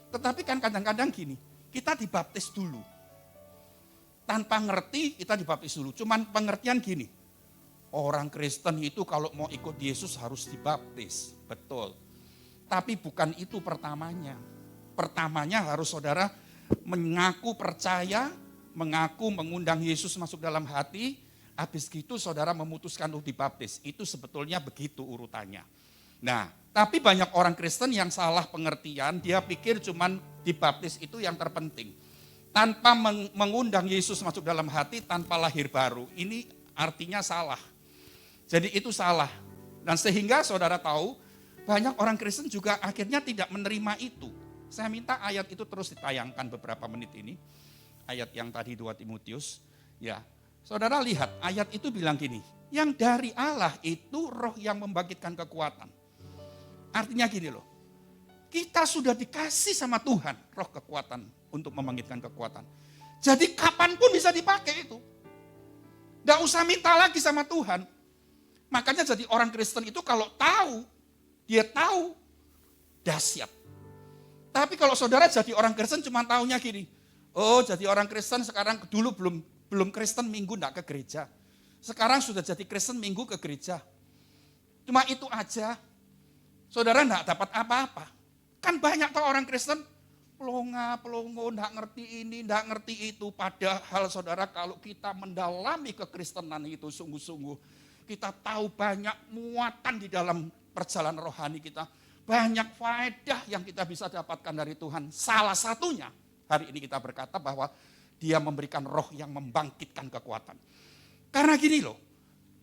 Tetapi kan kadang-kadang gini, kita dibaptis dulu. Tanpa ngerti kita dibaptis dulu, cuman pengertian gini, orang Kristen itu kalau mau ikut Yesus harus dibaptis, betul. Tapi bukan itu pertamanya. Pertamanya harus saudara mengaku percaya, mengaku mengundang Yesus masuk dalam hati, habis gitu saudara memutuskan untuk dibaptis. Itu sebetulnya begitu urutannya. Nah, tapi banyak orang Kristen yang salah pengertian, dia pikir cuman dibaptis itu yang terpenting. Tanpa mengundang Yesus masuk dalam hati, tanpa lahir baru. Ini artinya salah. Jadi itu salah. Dan sehingga saudara tahu, banyak orang Kristen juga akhirnya tidak menerima itu. Saya minta ayat itu terus ditayangkan beberapa menit ini. Ayat yang tadi 2 Timotius. Ya, saudara lihat ayat itu bilang gini, yang dari Allah itu roh yang membangkitkan kekuatan. Artinya gini loh, kita sudah dikasih sama Tuhan roh kekuatan untuk membangkitkan kekuatan. Jadi kapanpun bisa dipakai itu. Nggak usah minta lagi sama Tuhan. Makanya jadi orang Kristen itu kalau tahu, dia tahu, dahsyat. Tapi kalau saudara jadi orang Kristen cuma taunya gini, oh jadi orang Kristen sekarang dulu belum Kristen minggu enggak ke gereja. Sekarang sudah jadi Kristen minggu ke gereja. Cuma itu aja. Saudara enggak dapat apa-apa. Kan banyak tuh orang Kristen pelongo, enggak ngerti ini, enggak ngerti itu. Padahal saudara kalau kita mendalami kekristenan itu sungguh-sungguh, kita tahu banyak muatan di dalam perjalanan rohani kita. Banyak faedah yang kita bisa dapatkan dari Tuhan. Salah satunya, hari ini kita berkata bahwa Dia memberikan roh yang membangkitkan kekuatan. Karena gini loh,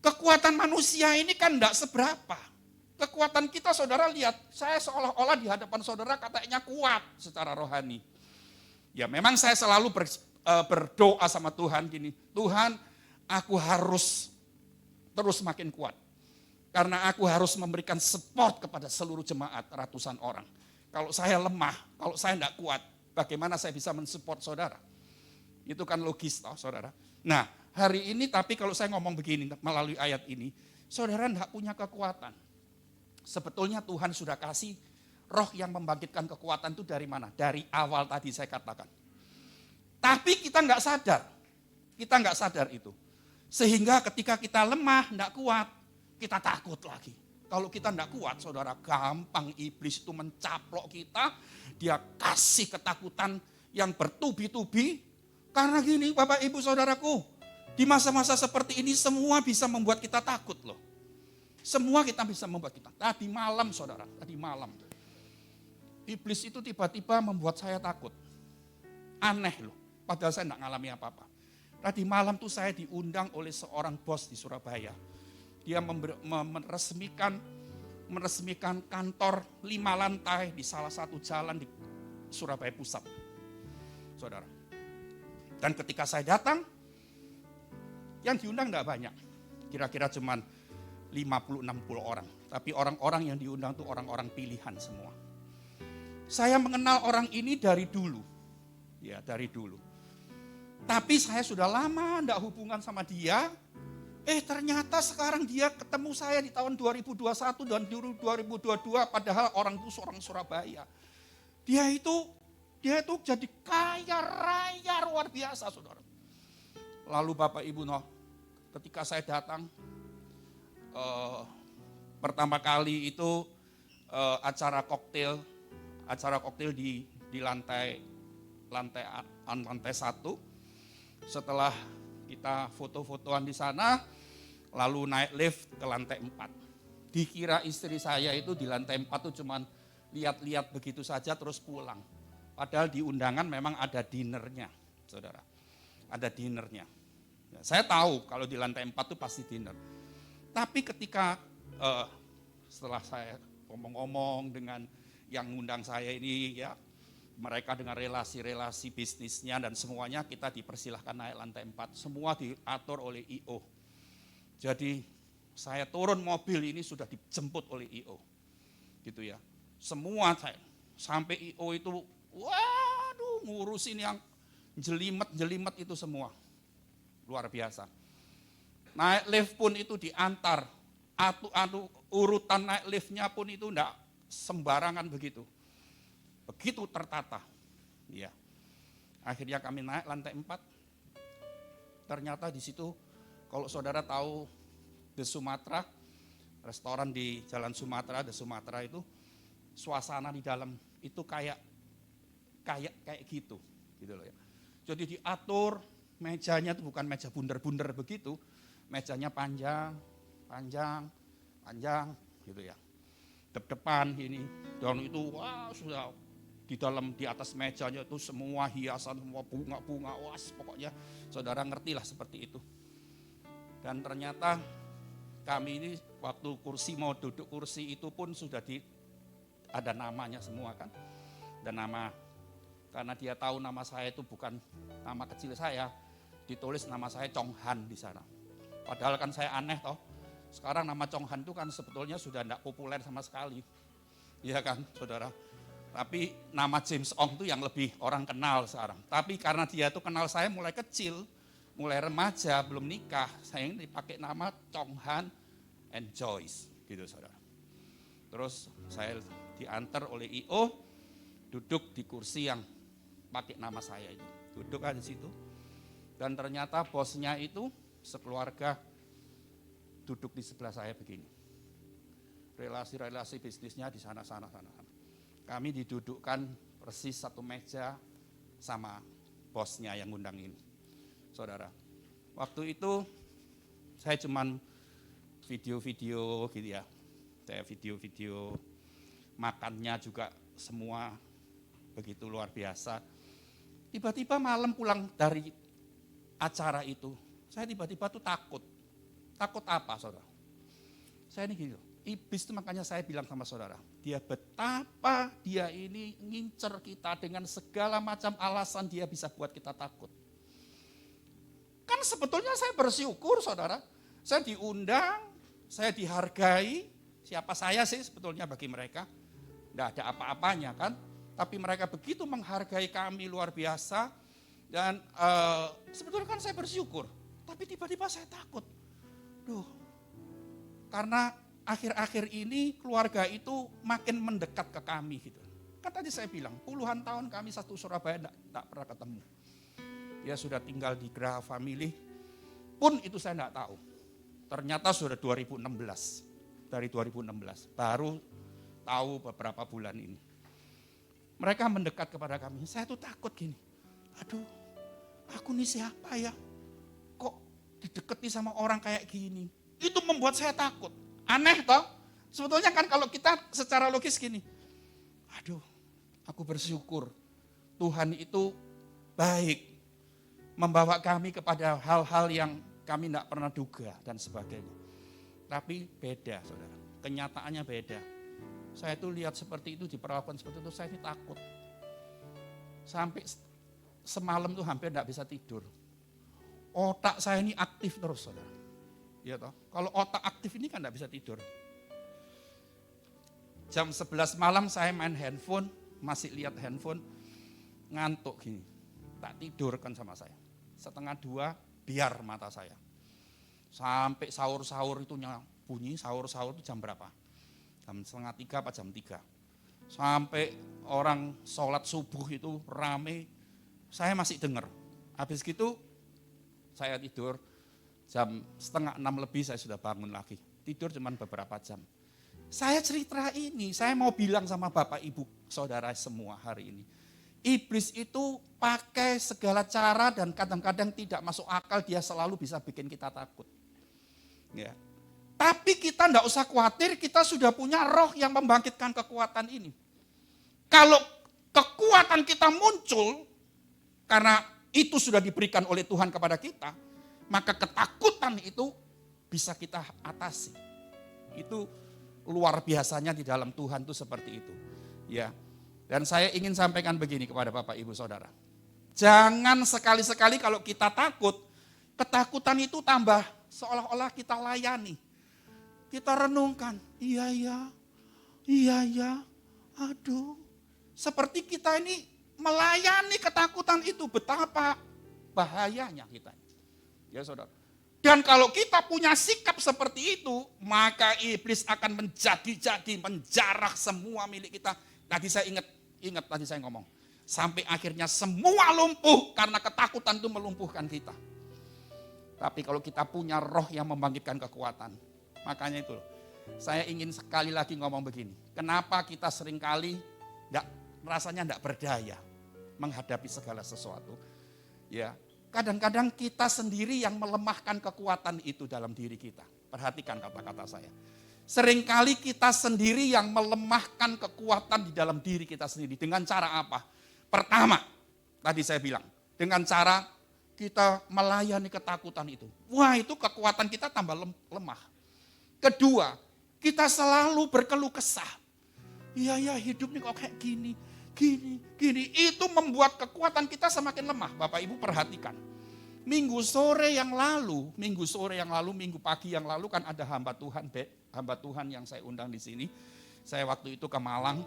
kekuatan manusia ini kan enggak seberapa. Kekuatan kita saudara lihat, saya seolah-olah di hadapan saudara katanya kuat secara rohani. Ya memang saya selalu berdoa sama Tuhan gini, Tuhan aku harus terus makin kuat. Karena aku harus memberikan support kepada seluruh jemaat ratusan orang. Kalau saya lemah, kalau saya tidak kuat, bagaimana saya bisa mensupport saudara? Itu kan logis toh saudara. Nah hari ini tapi kalau saya ngomong begini melalui ayat ini, saudara tidak punya kekuatan. Sebetulnya Tuhan sudah kasih roh yang membangkitkan kekuatan itu dari mana? Dari awal tadi saya katakan. Tapi kita nggak sadar. Kita nggak sadar itu. Sehingga ketika kita lemah, tidak kuat, kita takut lagi. Kalau kita tidak kuat, saudara, gampang iblis itu mencaplok kita. Dia kasih ketakutan yang bertubi-tubi. Karena gini, Bapak Ibu Saudaraku, di masa-masa seperti ini semua bisa membuat kita takut loh. Semua kita bisa membuat kita. Tadi malam saudara, tadi malam. Iblis itu tiba-tiba membuat saya takut. Aneh loh, padahal saya tidak ngalami apa-apa. Tadi malam tuh saya diundang oleh seorang bos di Surabaya. Dia meresmikan kantor 5 lantai di salah satu jalan di Surabaya Pusat. Saudara. Dan ketika saya datang, yang diundang tidak banyak. Kira-kira cuman 50-60 orang. Tapi orang-orang yang diundang itu orang-orang pilihan semua. Saya mengenal orang ini dari dulu. Ya, dari dulu. Tapi saya sudah lama tidak hubungan sama dia. Ternyata sekarang dia ketemu saya di tahun 2021 dan 2022 padahal orang itu seorang Surabaya. Dia itu jadi kaya raya luar biasa saudara. Lalu Bapak Ibu ketika saya datang pertama kali itu acara koktail di lantai 1. Setelah kita foto-fotoan di sana, lalu naik lift ke lantai 4. Dikira istri saya itu di lantai 4 itu cuman lihat-lihat begitu saja terus pulang. Padahal di undangan memang ada dinernya, saudara. Ada dinernya. Saya tahu kalau di lantai 4 itu pasti dinner. Tapi ketika setelah saya ngomong-ngomong dengan yang ngundang saya ini ya, mereka dengan relasi-relasi bisnisnya dan semuanya kita dipersilahkan naik lantai 4. Semua diatur oleh IO. Jadi saya turun mobil ini sudah dijemput oleh IO. Gitu ya. Semua saya, sampai IO itu, waduh ngurusin yang jelimet-jelimet itu semua. Luar biasa. Naik lift pun itu diantar. Urutan naik liftnya pun itu enggak sembarangan begitu. Begitu tertata. Ya. Akhirnya kami naik lantai 4. Ternyata di situ kalau saudara tahu The Sumatra, restoran di Jalan Sumatera, The Sumatra itu suasana di dalam itu kayak gitu loh ya. Jadi diatur mejanya itu bukan meja bundar-bundar begitu, mejanya panjang gitu ya. Depan ini dan itu wah sudah di atas mejanya itu semua hiasan, semua bunga-bunga, wah pokoknya saudara ngertilah seperti itu. Dan ternyata kami ini waktu mau duduk kursi itu pun sudah ada namanya semua kan. Dan nama, karena dia tahu nama saya itu bukan nama kecil saya, ditulis nama saya Chong Han di sana. Padahal kan saya aneh toh. Sekarang nama Chong Han itu kan sebetulnya sudah tidak populer sama sekali. Iya kan saudara. Tapi nama James Ong itu yang lebih orang kenal sekarang. Tapi karena dia itu kenal saya mulai kecil, mulai remaja, belum nikah, saya ini dipakai nama Chong Han and Joyce, gitu saudara. Terus saya diantar oleh IO, duduk di kursi yang pakai nama saya itu. Duduk aja di situ. Dan ternyata bosnya itu sekeluarga duduk di sebelah saya begini. Relasi-relasi bisnisnya di sana. Kami didudukkan persis satu meja sama bosnya yang ngundang ini. Saudara, waktu itu saya cuman video-video gitu ya. Saya video-video makannya juga semua begitu luar biasa. Tiba-tiba malam pulang dari acara itu, saya tiba-tiba tuh takut. Takut apa saudara? Saya ini gitu, iblis itu makanya saya bilang sama saudara, dia betapa dia ini ngincer kita dengan segala macam alasan dia bisa buat kita takut. Kan sebetulnya saya bersyukur saudara, saya diundang, saya dihargai, siapa saya sih sebetulnya bagi mereka, tidak ada apa-apanya kan, tapi mereka begitu menghargai kami luar biasa, dan sebetulnya kan saya bersyukur, tapi tiba-tiba saya takut, karena akhir-akhir ini keluarga itu makin mendekat ke kami gitu. Kan tadi saya bilang, puluhan tahun kami satu Surabaya tidak pernah ketemu. Dia sudah tinggal di Geraha Family, pun itu saya tidak tahu. Ternyata sudah 2016, dari 2016, baru tahu beberapa bulan ini. Mereka mendekat kepada kami, saya tuh takut gini, aduh aku nih siapa ya, kok dideketi sama orang kayak gini. Itu membuat saya takut, aneh toh. Sebetulnya kan kalau kita secara logis gini, aduh aku bersyukur Tuhan itu baik, membawa kami kepada hal-hal yang kami tidak pernah duga dan sebagainya. Tapi beda saudara, kenyataannya beda. Saya tuh lihat seperti itu, diperlakukan seperti itu, saya ini takut. Sampai semalam tuh hampir tidak bisa tidur. Otak saya ini aktif terus saudara. Ya toh, kalau otak aktif ini kan tidak bisa tidur. Jam 11 malam saya main handphone, masih lihat handphone, ngantuk gini. Tak tidur kan sama saya. 1:30 biar mata saya. Sampai sahur-sahur itu bunyi, sahur-sahur itu jam berapa? Jam 2:30 apa jam 3. Sampai orang sholat subuh itu rame, saya masih dengar. Habis gitu saya tidur, jam 5:30 lebih saya sudah bangun lagi. Tidur cuma beberapa jam. Saya cerita ini, saya mau bilang sama Bapak Ibu Saudara semua hari ini. Iblis itu pakai segala cara dan kadang-kadang tidak masuk akal, dia selalu bisa bikin kita takut. Ya. Tapi kita tidak usah khawatir, kita sudah punya roh yang membangkitkan kekuatan ini. Kalau kekuatan kita muncul, karena itu sudah diberikan oleh Tuhan kepada kita, maka ketakutan itu bisa kita atasi. Itu luar biasanya di dalam Tuhan itu seperti itu. Ya. Dan saya ingin sampaikan begini kepada Bapak Ibu Saudara. Jangan sekali-sekali kalau kita takut, ketakutan itu tambah seolah-olah kita layani. Kita renungkan, iya, aduh. Seperti kita ini melayani ketakutan itu, betapa bahayanya kita. Ya saudara. Dan kalau kita punya sikap seperti itu, maka iblis akan menjadi menjarah semua milik kita. Tadi saya ingat tadi saya ngomong. Sampai akhirnya semua lumpuh karena ketakutan itu melumpuhkan kita. Tapi kalau kita punya roh yang membangkitkan kekuatan, makanya itu saya ingin sekali lagi ngomong begini. Kenapa kita seringkali rasanya tidak berdaya menghadapi segala sesuatu? Ya, kadang-kadang kita sendiri yang melemahkan kekuatan itu dalam diri kita. Perhatikan kata-kata saya. Seringkali kita sendiri yang melemahkan kekuatan di dalam diri kita sendiri. Dengan cara apa? Pertama, tadi saya bilang, dengan cara kita melayani ketakutan itu. Wah, itu kekuatan kita tambah lemah. Kedua, kita selalu berkeluh kesah. Iya, hidup ini kok kayak gini. Itu membuat kekuatan kita semakin lemah. Bapak Ibu perhatikan. Minggu pagi yang lalu kan ada hamba Tuhan yang saya undang di sini. Saya waktu itu ke Malang.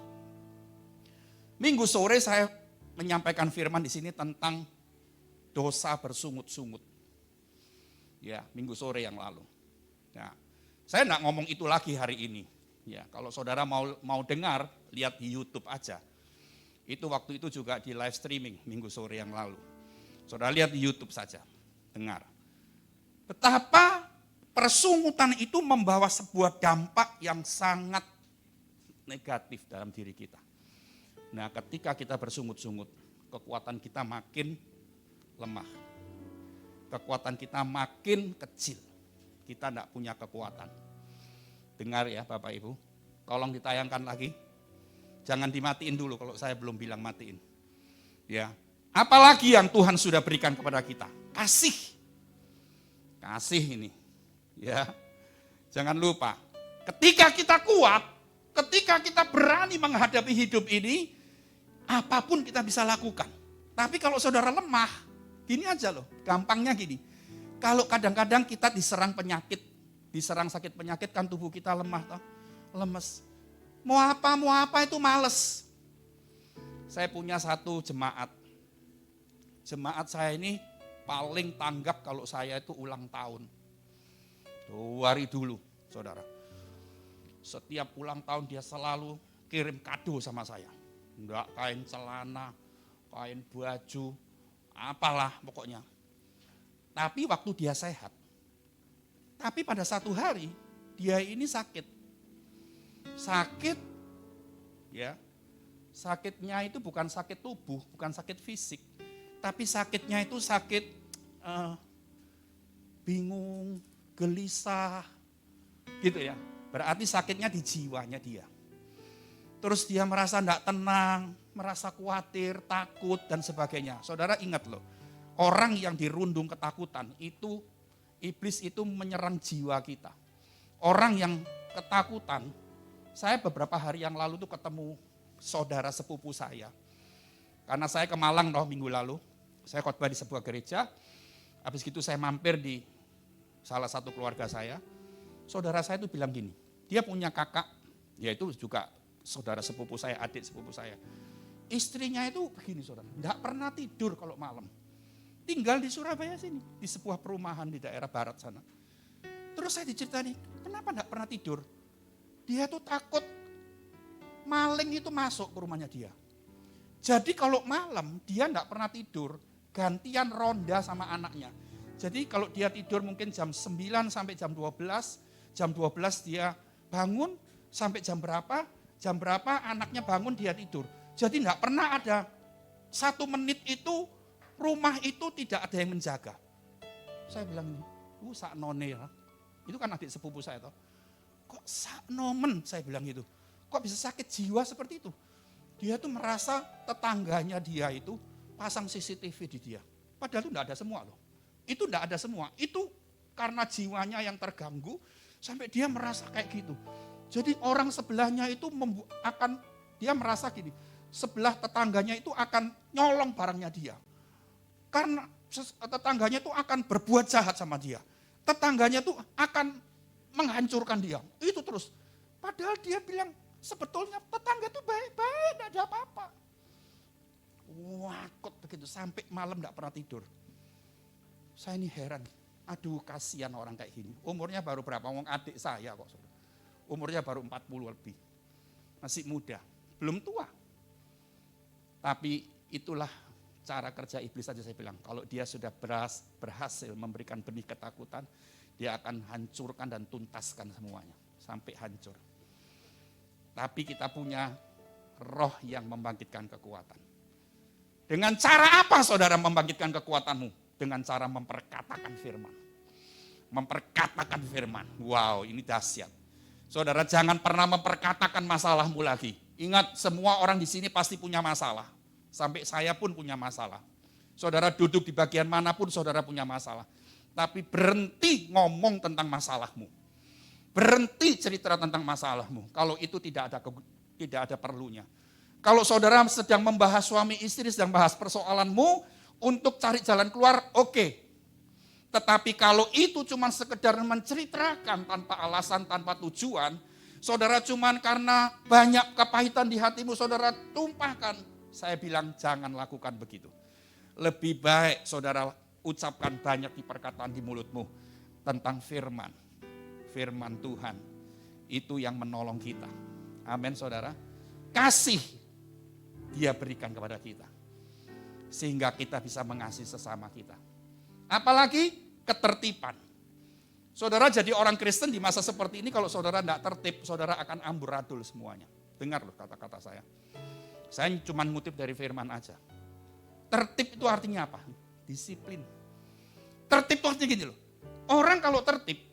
Minggu sore saya menyampaikan firman di sini tentang dosa bersungut-sungut. Ya, minggu sore yang lalu. Ya, saya enggak ngomong itu lagi hari ini. Ya, kalau saudara mau dengar, lihat di YouTube aja. Itu waktu itu juga di live streaming minggu sore yang lalu. Saudara lihat di YouTube saja, dengar. Betapa persungutan itu membawa sebuah dampak yang sangat negatif dalam diri kita. Nah, ketika kita bersungut-sungut, kekuatan kita makin lemah. Kekuatan kita makin kecil. Kita tidak punya kekuatan. Dengar ya Bapak Ibu, tolong ditayangkan lagi. Jangan dimatiin dulu kalau saya belum bilang matiin. Ya, apalagi yang Tuhan sudah berikan kepada kita? Kasih. Kasih ini. Ya. Jangan lupa, ketika kita kuat, ketika kita berani menghadapi hidup ini, apapun kita bisa lakukan. Tapi kalau saudara lemah, gini aja loh, gampangnya gini. Kalau kadang-kadang kita diserang penyakit, diserang sakit penyakit kan tubuh kita lemah, toh, lemes. Mau apa itu males. Saya punya satu jemaat. Jemaat saya ini paling tanggap kalau saya itu ulang tahun. 2 hari dulu, saudara. Setiap ulang tahun dia selalu kirim kado sama saya. Enggak kain celana, kain baju, apalah pokoknya. Tapi waktu dia sehat. Tapi pada satu hari dia ini sakit. Sakit, ya. Sakitnya itu bukan sakit tubuh, bukan sakit fisik. Tapi sakitnya itu sakit bingung, gelisah, gitu ya. Berarti sakitnya di jiwanya dia. Terus dia merasa tidak tenang, merasa khawatir, takut, dan sebagainya. Saudara ingat loh, orang yang dirundung ketakutan itu, iblis itu menyerang jiwa kita. Orang yang ketakutan, saya beberapa hari yang lalu tuh ketemu saudara sepupu saya. Karena saya ke Malang loh minggu lalu, saya khotbah di sebuah gereja, habis itu saya mampir di salah satu keluarga saya. Saudara saya itu bilang gini, dia punya kakak, yaitu juga saudara sepupu saya, adik sepupu saya. Istrinya itu begini saudara, enggak pernah tidur kalau malam. Tinggal di Surabaya sini, di sebuah perumahan di daerah barat sana. Terus saya diceritain, kenapa enggak pernah tidur? Dia tuh takut maling itu masuk ke rumahnya dia. Jadi kalau malam dia enggak pernah tidur, gantian ronda sama anaknya. Jadi kalau dia tidur mungkin jam 9 sampai jam 12, jam 12 dia bangun sampai jam berapa anaknya bangun dia tidur. Jadi enggak pernah ada 1 menit itu rumah itu tidak ada yang menjaga. Saya bilang, sak none ya. Itu kan adik sepupu saya toh. Kok sak nomen, saya bilang gitu. Kok bisa sakit jiwa seperti itu? Dia tuh merasa tetangganya dia itu pasang CCTV di dia. Padahal itu enggak ada semua loh. Itu enggak ada semua. Itu karena jiwanya yang terganggu sampai dia merasa kayak gitu. Jadi orang sebelahnya itu dia merasa gini, sebelah tetangganya itu akan nyolong barangnya dia. Karena tetangganya itu akan berbuat jahat sama dia. Tetangganya itu akan menghancurkan dia. Itu terus. Padahal dia bilang, sebetulnya tetangga itu baik-baik, tidak ada apa-apa. Wakut begitu, sampai malam tidak pernah tidur. Saya ini heran, aduh kasihan orang kayak gini. Umurnya baru berapa, ngomong adik saya kok. Umurnya baru 40 lebih. Masih muda, belum tua. Tapi itulah cara kerja iblis saja saya bilang. Kalau dia sudah berhasil memberikan benih ketakutan, dia akan hancurkan dan tuntaskan semuanya. Sampai hancur. Tapi kita punya roh yang membangkitkan kekuatan. Dengan cara apa saudara membangkitkan kekuatanmu? Dengan cara memperkatakan firman. Memperkatakan firman. Wow, ini dahsyat. Saudara jangan pernah memperkatakan masalahmu lagi. Ingat, semua orang di sini pasti punya masalah. Sampai saya pun punya masalah. Saudara duduk di bagian manapun saudara punya masalah. Tapi berhenti ngomong tentang masalahmu. Berhenti cerita tentang masalahmu. Kalau itu tidak ada perlunya. Kalau saudara sedang membahas suami istri, sedang bahas persoalanmu, untuk cari jalan keluar, oke. Tetapi kalau itu cuma sekedar menceritakan tanpa alasan, tanpa tujuan, saudara cuma karena banyak kepahitan di hatimu, saudara tumpahkan. Saya bilang jangan lakukan begitu. Lebih baik saudara ucapkan banyak di perkataan di mulutmu tentang firman. Firman Tuhan itu yang menolong kita. Amin saudara. Kasih dia berikan kepada kita. Sehingga kita bisa mengasihi sesama kita. Apalagi ketertiban. Saudara jadi orang Kristen di masa seperti ini, kalau saudara tidak tertib, saudara akan amburadul semuanya. Dengar loh kata-kata saya. Saya cuma ngutip dari firman aja. Tertib itu artinya apa? Disiplin. Tertib itu artinya gini loh. Orang kalau tertib,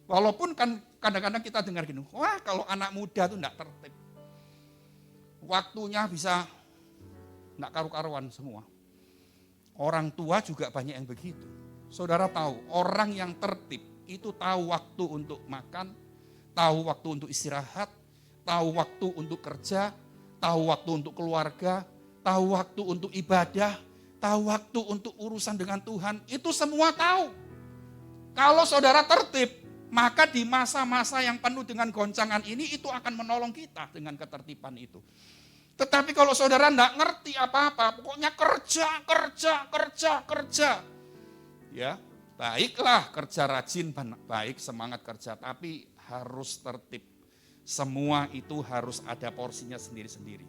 walaupun kan kadang-kadang kita dengar gini, wah kalau anak muda itu tidak tertib. Waktunya bisa tidak karu-karuan semua. Orang tua juga banyak yang begitu. Saudara tahu, orang yang tertib itu tahu waktu untuk makan, tahu waktu untuk istirahat, tahu waktu untuk kerja, tahu waktu untuk keluarga, tahu waktu untuk ibadah, tahu waktu untuk urusan dengan Tuhan. Itu semua tahu. Kalau saudara tertib, maka di masa-masa yang penuh dengan goncangan ini, itu akan menolong kita dengan ketertiban itu. Tetapi kalau saudara tidak ngerti apa-apa, pokoknya kerja. Ya, baiklah kerja rajin, baik semangat kerja, tapi harus tertib. Semua itu harus ada porsinya sendiri-sendiri.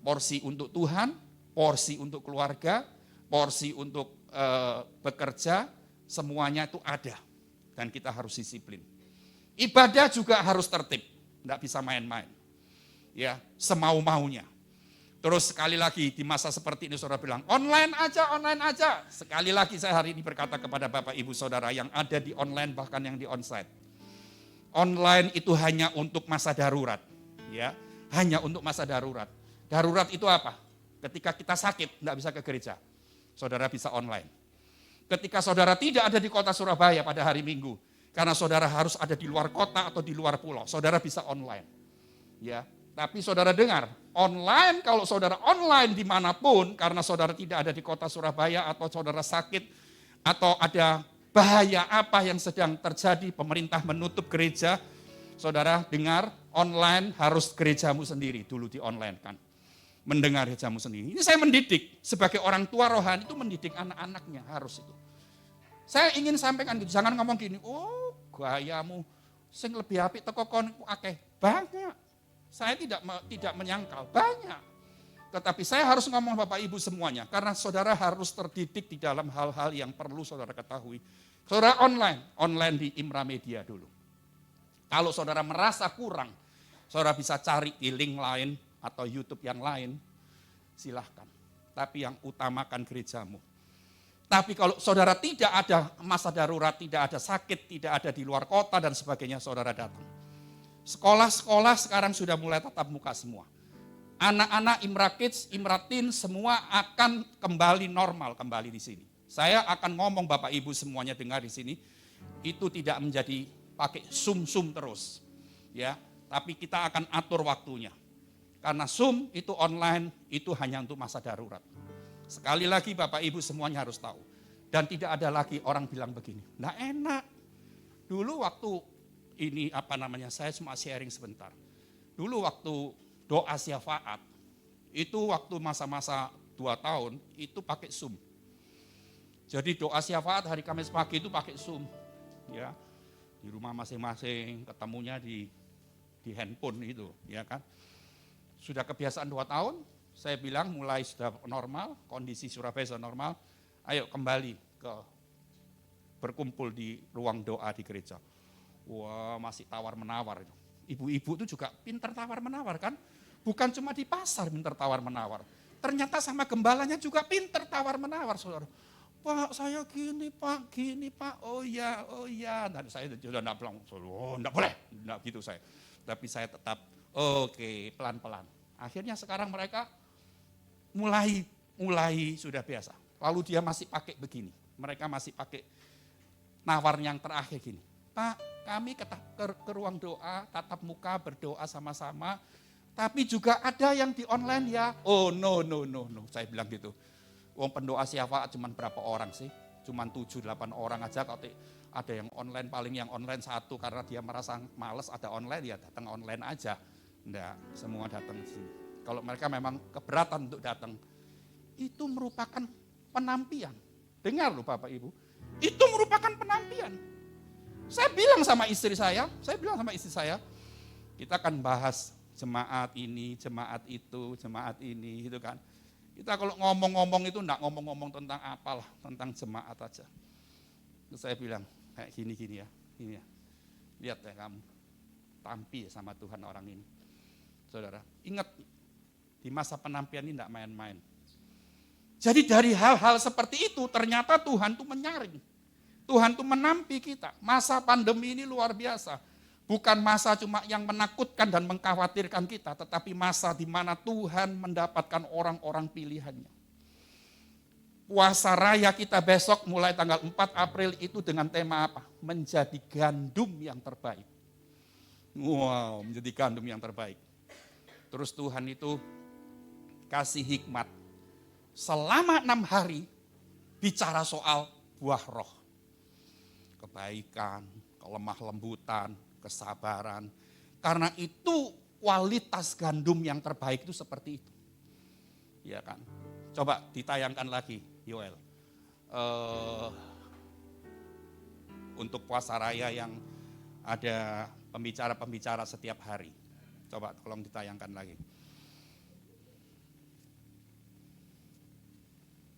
Porsi untuk Tuhan, porsi untuk keluarga, porsi untuk bekerja, semuanya itu ada. Dan kita harus disiplin. Ibadah juga harus tertib, tidak bisa main-main. Ya, semau-maunya. Terus sekali lagi di masa seperti ini saudara bilang, online aja. Sekali lagi saya hari ini berkata kepada Bapak Ibu Saudara yang ada di online bahkan yang di onsite. Online itu hanya untuk masa darurat, ya, hanya untuk masa darurat. Darurat itu apa? Ketika kita sakit, tidak bisa ke gereja, saudara bisa online. Ketika saudara tidak ada di kota Surabaya pada hari Minggu, karena saudara harus ada di luar kota atau di luar pulau, saudara bisa online. Ya, tapi saudara dengar, online kalau saudara online dimanapun, karena saudara tidak ada di kota Surabaya atau saudara sakit, atau ada bahaya apa yang sedang terjadi, pemerintah menutup gereja, saudara dengar, online harus gerejamu sendiri dulu di online kan. Mendengar gerejamu sendiri. Ini saya mendidik, sebagai orang tua rohani itu mendidik anak-anaknya, harus itu. Saya ingin sampaikan gitu, jangan ngomong gini, oh gayamu, sing lebih apik teko kon akeh, banyak. Saya tidak menyangkal, banyak. Tetapi saya harus ngomong Bapak Ibu semuanya, karena saudara harus terdidik di dalam hal-hal yang perlu saudara ketahui. Saudara online di Imra Media dulu. Kalau saudara merasa kurang, saudara bisa cari di link lain atau YouTube yang lain, silahkan. Tapi yang utamakan gerejamu. Tapi kalau saudara tidak ada masa darurat, tidak ada sakit, tidak ada di luar kota dan sebagainya, saudara datang. Sekolah-sekolah sekarang sudah mulai tatap muka semua. Anak-anak Imra Kids, Imra Teen semua akan kembali normal kembali di sini. Saya akan ngomong Bapak Ibu semuanya dengar di sini, itu tidak menjadi pakai sum-sum terus. Ya, tapi kita akan atur waktunya. Karena Zoom itu online, itu hanya untuk masa darurat. Sekali lagi Bapak Ibu semuanya harus tahu. Dan tidak ada lagi orang bilang begini, nah enak. Dulu waktu ini saya cuma sharing sebentar. Dulu waktu doa syafaat, itu waktu masa-masa 2 tahun, itu pakai Zoom. Jadi doa syafaat hari Kamis pagi itu pakai Zoom. Ya, di rumah masing-masing, ketemunya di handphone itu, ya kan. Sudah kebiasaan 2 tahun, saya bilang mulai sudah normal, kondisi Surabaya sudah normal, ayo kembali ke berkumpul di ruang doa di gereja. Wah, masih tawar-menawar itu. Ibu-ibu itu juga pintar tawar-menawar kan? Bukan cuma di pasar pintar tawar-menawar. Ternyata sama gembalanya juga pintar tawar-menawar, saudara. Pak, saya gini Pak, oh ya. Dan saya sudah enggak bilang, oh enggak boleh, enggak gitu saya. Tapi saya tetap, oke, pelan-pelan. Akhirnya sekarang mereka mulai sudah biasa. Lalu dia masih pakai begini. Mereka masih pakai nawar yang terakhir gini. Pak, kami ke ruang doa, tatap muka, berdoa sama-sama. Tapi juga ada yang di online ya. Oh no. Saya bilang gitu. Wong pendoa syafaat cuma berapa orang sih? Cuma 7-8 orang aja. Kalau ada yang online, paling yang online 1 karena dia merasa males ada online, ya datang online aja. Enggak, semua datang di sini. Kalau mereka memang keberatan untuk datang, itu merupakan penampian. Dengar loh Bapak Ibu, itu merupakan penampian. Saya bilang sama istri saya, kita akan bahas jemaat ini, jemaat itu, jemaat ini, gitu kan. Kita kalau ngomong-ngomong itu enggak ngomong-ngomong tentang apalah, tentang jemaat aja. Terus saya bilang, kayak gini ya. Lihat ya kamu, tampil sama Tuhan orang ini. Saudara, ingat di masa penampian ini enggak main-main. Jadi dari hal-hal seperti itu ternyata Tuhan tuh menyaring. Tuhan tuh menampi kita. Masa pandemi ini luar biasa. Bukan masa cuma yang menakutkan dan mengkhawatirkan kita, tetapi masa di mana Tuhan mendapatkan orang-orang pilihannya. Puasa raya kita besok mulai tanggal 4 April itu dengan tema apa? Menjadi gandum yang terbaik. Wow, menjadi gandum yang terbaik. Terus Tuhan itu kasih hikmat. Selama 6 hari bicara soal buah roh. Kebaikan, kelemah lembutan, kesabaran. Karena itu kualitas gandum yang terbaik itu seperti itu. Ya kan? Coba ditayangkan lagi, Yoel. Untuk puasa raya yang ada pembicara-pembicara setiap hari. Coba tolong ditayangkan lagi.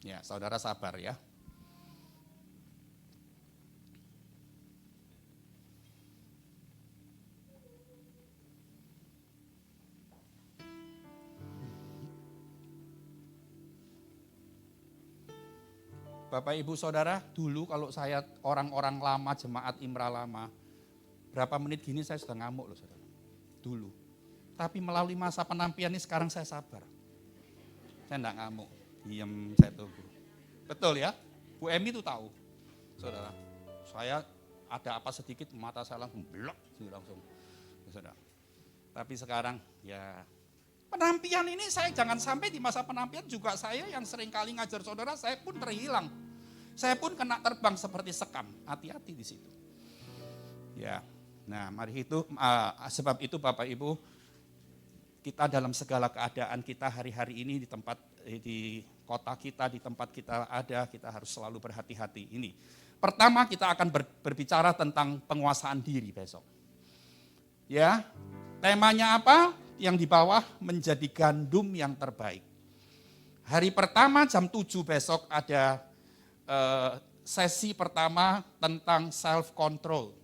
Ya, saudara sabar ya. Bapak Ibu Saudara, dulu kalau saya orang-orang lama, jemaat Imra lama, berapa menit gini saya sudah ngamuk loh saudara. Dulu. Tapi melalui masa penampian ini sekarang saya sabar. Saya enggak ngamuk, diam, saya tunggu. Betul ya? Bu Emi itu tahu. Saudara, saya ada apa sedikit mata saya langsung blok langsung. Ya, saudara. Tapi sekarang ya penampian ini saya jangan sampai di masa penampian juga saya yang sering kali ngajar saudara, saya pun terhilang. Saya pun kena terbang seperti sekam. Hati-hati di situ. Ya, nah mari itu, sebab itu Bapak Ibu, kita dalam segala keadaan kita hari-hari ini di kota kita, di tempat kita ada, kita harus selalu berhati-hati. Ini. Pertama kita akan berbicara tentang penguasaan diri besok. Ya, temanya apa? Yang di bawah menjadi gandum yang terbaik. Hari pertama jam 7 besok ada sesi pertama tentang self control,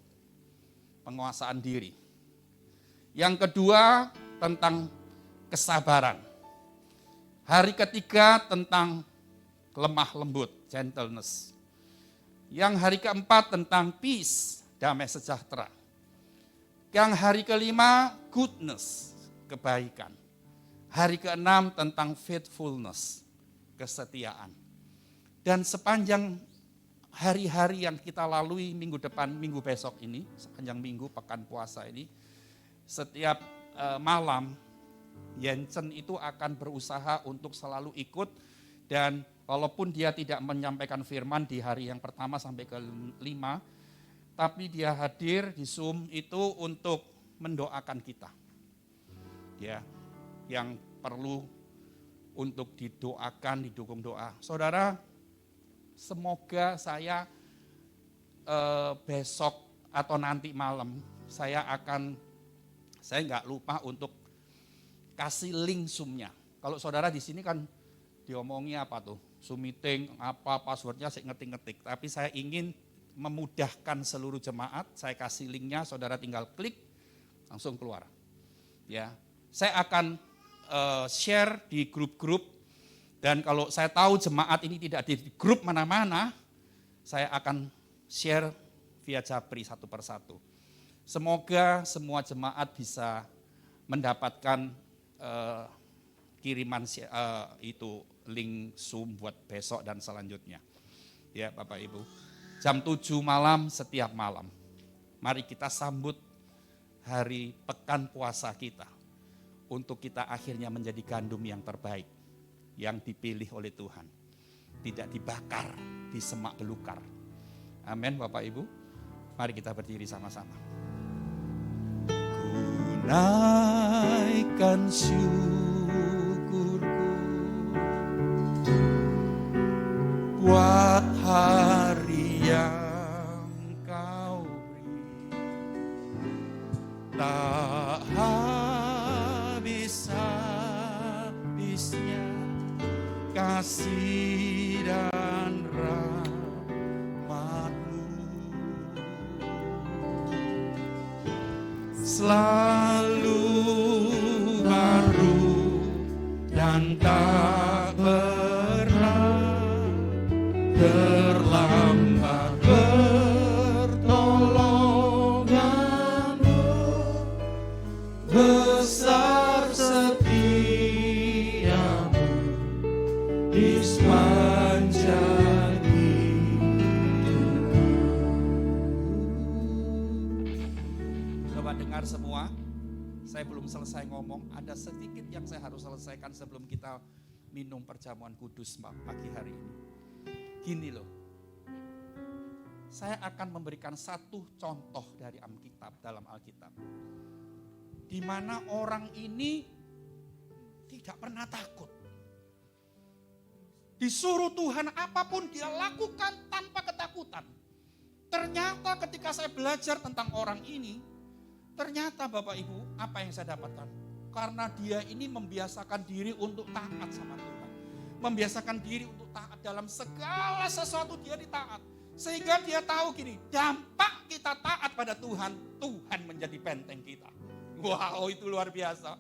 penguasaan diri. Yang kedua tentang kesabaran. Hari ketiga tentang lemah lembut, gentleness. Yang hari keempat tentang peace, damai sejahtera. Yang hari kelima goodness, kebaikan. Hari keenam tentang faithfulness, kesetiaan. Dan sepanjang hari-hari yang kita lalui minggu depan, minggu besok ini, sepanjang minggu pekan puasa ini, setiap malam Jensen itu akan berusaha untuk selalu ikut, dan walaupun dia tidak menyampaikan firman di hari yang pertama sampai ke-5, tapi dia hadir di Zoom itu untuk mendoakan kita. Ya, yang perlu untuk didoakan, didukung doa. Saudara, semoga saya besok atau nanti malam saya nggak lupa untuk kasih link Zoom-nya. Kalau saudara di sini kan diomongi apa tuh, Zoom meeting, apa passwordnya saya ngetik-ngetik. Tapi saya ingin memudahkan seluruh jemaat, saya kasih linknya, saudara tinggal klik, langsung keluar. Ya, saya akan share di grup-grup, dan kalau saya tahu jemaat ini tidak di grup mana-mana, saya akan share via Japri satu persatu. Semoga semua jemaat bisa mendapatkan kiriman itu link Zoom buat besok dan selanjutnya. Ya Bapak Ibu, jam 7 malam setiap malam. Mari kita sambut hari pekan puasa kita. Untuk kita akhirnya menjadi gandum yang terbaik, yang dipilih oleh Tuhan. Tidak dibakar di semak belukar. Amin Bapak Ibu. Mari kita berdiri sama-sama. Ku naikkan syukurku buat hari yang Kau beri. Tak habis-habisnya kasih dan selalu baru dan tak pernah terlambat pertolonganmu, besar setiamu di sepanjang dengar semua, saya belum selesai ngomong, ada sedikit yang saya harus selesaikan sebelum kita minum perjamuan kudus pagi hari ini. Gini loh, saya akan memberikan satu contoh dari Alkitab, dalam Alkitab, di mana orang ini tidak pernah takut. Disuruh Tuhan apapun dia lakukan tanpa ketakutan. Ternyata ketika saya belajar tentang orang ini, ternyata Bapak Ibu, apa yang saya dapatkan? Karena dia ini membiasakan diri untuk taat sama Tuhan. Membiasakan diri untuk taat dalam segala sesuatu dia ditaat. Sehingga dia tahu gini, dampak kita taat pada Tuhan, Tuhan menjadi benteng kita. Wow, itu luar biasa.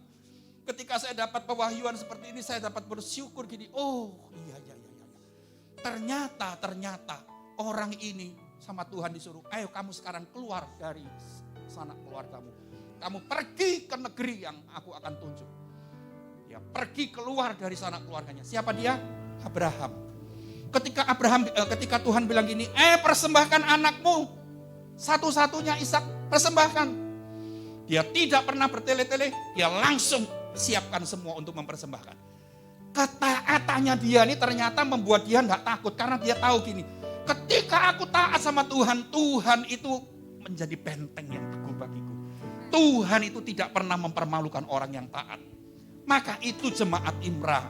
Ketika saya dapat pewahyuan seperti ini, saya dapat bersyukur gini, oh iya. Ternyata orang ini sama Tuhan disuruh, ayo kamu sekarang keluar dari sanak keluargamu. Kamu pergi ke negeri yang aku akan tunjuk. Ya, pergi keluar dari sanak keluarganya. Siapa dia? Abraham. Ketika Tuhan bilang gini, persembahkan anakmu, satu-satunya Ishak, persembahkan. Dia tidak pernah bertele-tele, dia langsung siapkan semua untuk mempersembahkan. Ketaatannya dia ini ternyata membuat dia enggak takut, karena dia tahu gini, ketika aku taat sama Tuhan, Tuhan itu menjadi benteng yang teguh bagiku. Tuhan itu tidak pernah mempermalukan orang yang taat. Maka itu jemaat Imra.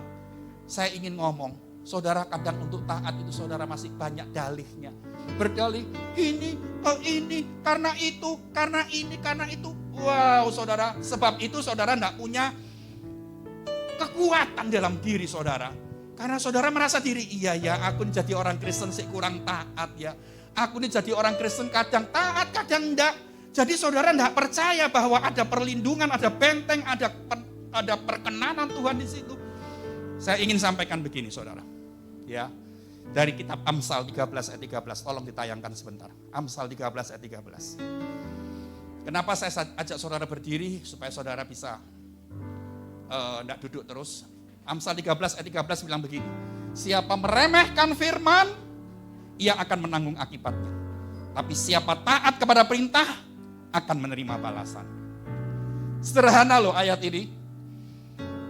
Saya ingin ngomong, saudara kadang untuk taat itu saudara masih banyak dalihnya. Berdalih, ini, karena itu, karena ini, karena itu. Wow saudara, sebab itu saudara tidak punya kekuatan dalam diri saudara. Karena saudara merasa diri, iya aku jadi orang Kristen sih kurang taat ya. Aku ini jadi orang Kristen kadang taat, kadang enggak. Jadi saudara enggak percaya bahwa ada perlindungan, ada benteng, ada perkenanan Tuhan di situ. Saya ingin sampaikan begini saudara. Ya. Dari kitab Amsal 13 ayat 13, tolong ditayangkan sebentar. Amsal 13 ayat 13. Kenapa saya ajak saudara berdiri supaya saudara bisa enggak duduk terus. Amsal 13 ayat 13 bilang begini. Siapa meremehkan firman, ia akan menanggung akibatnya. Tapi siapa taat kepada perintah, akan menerima balasan. Sederhana loh ayat ini.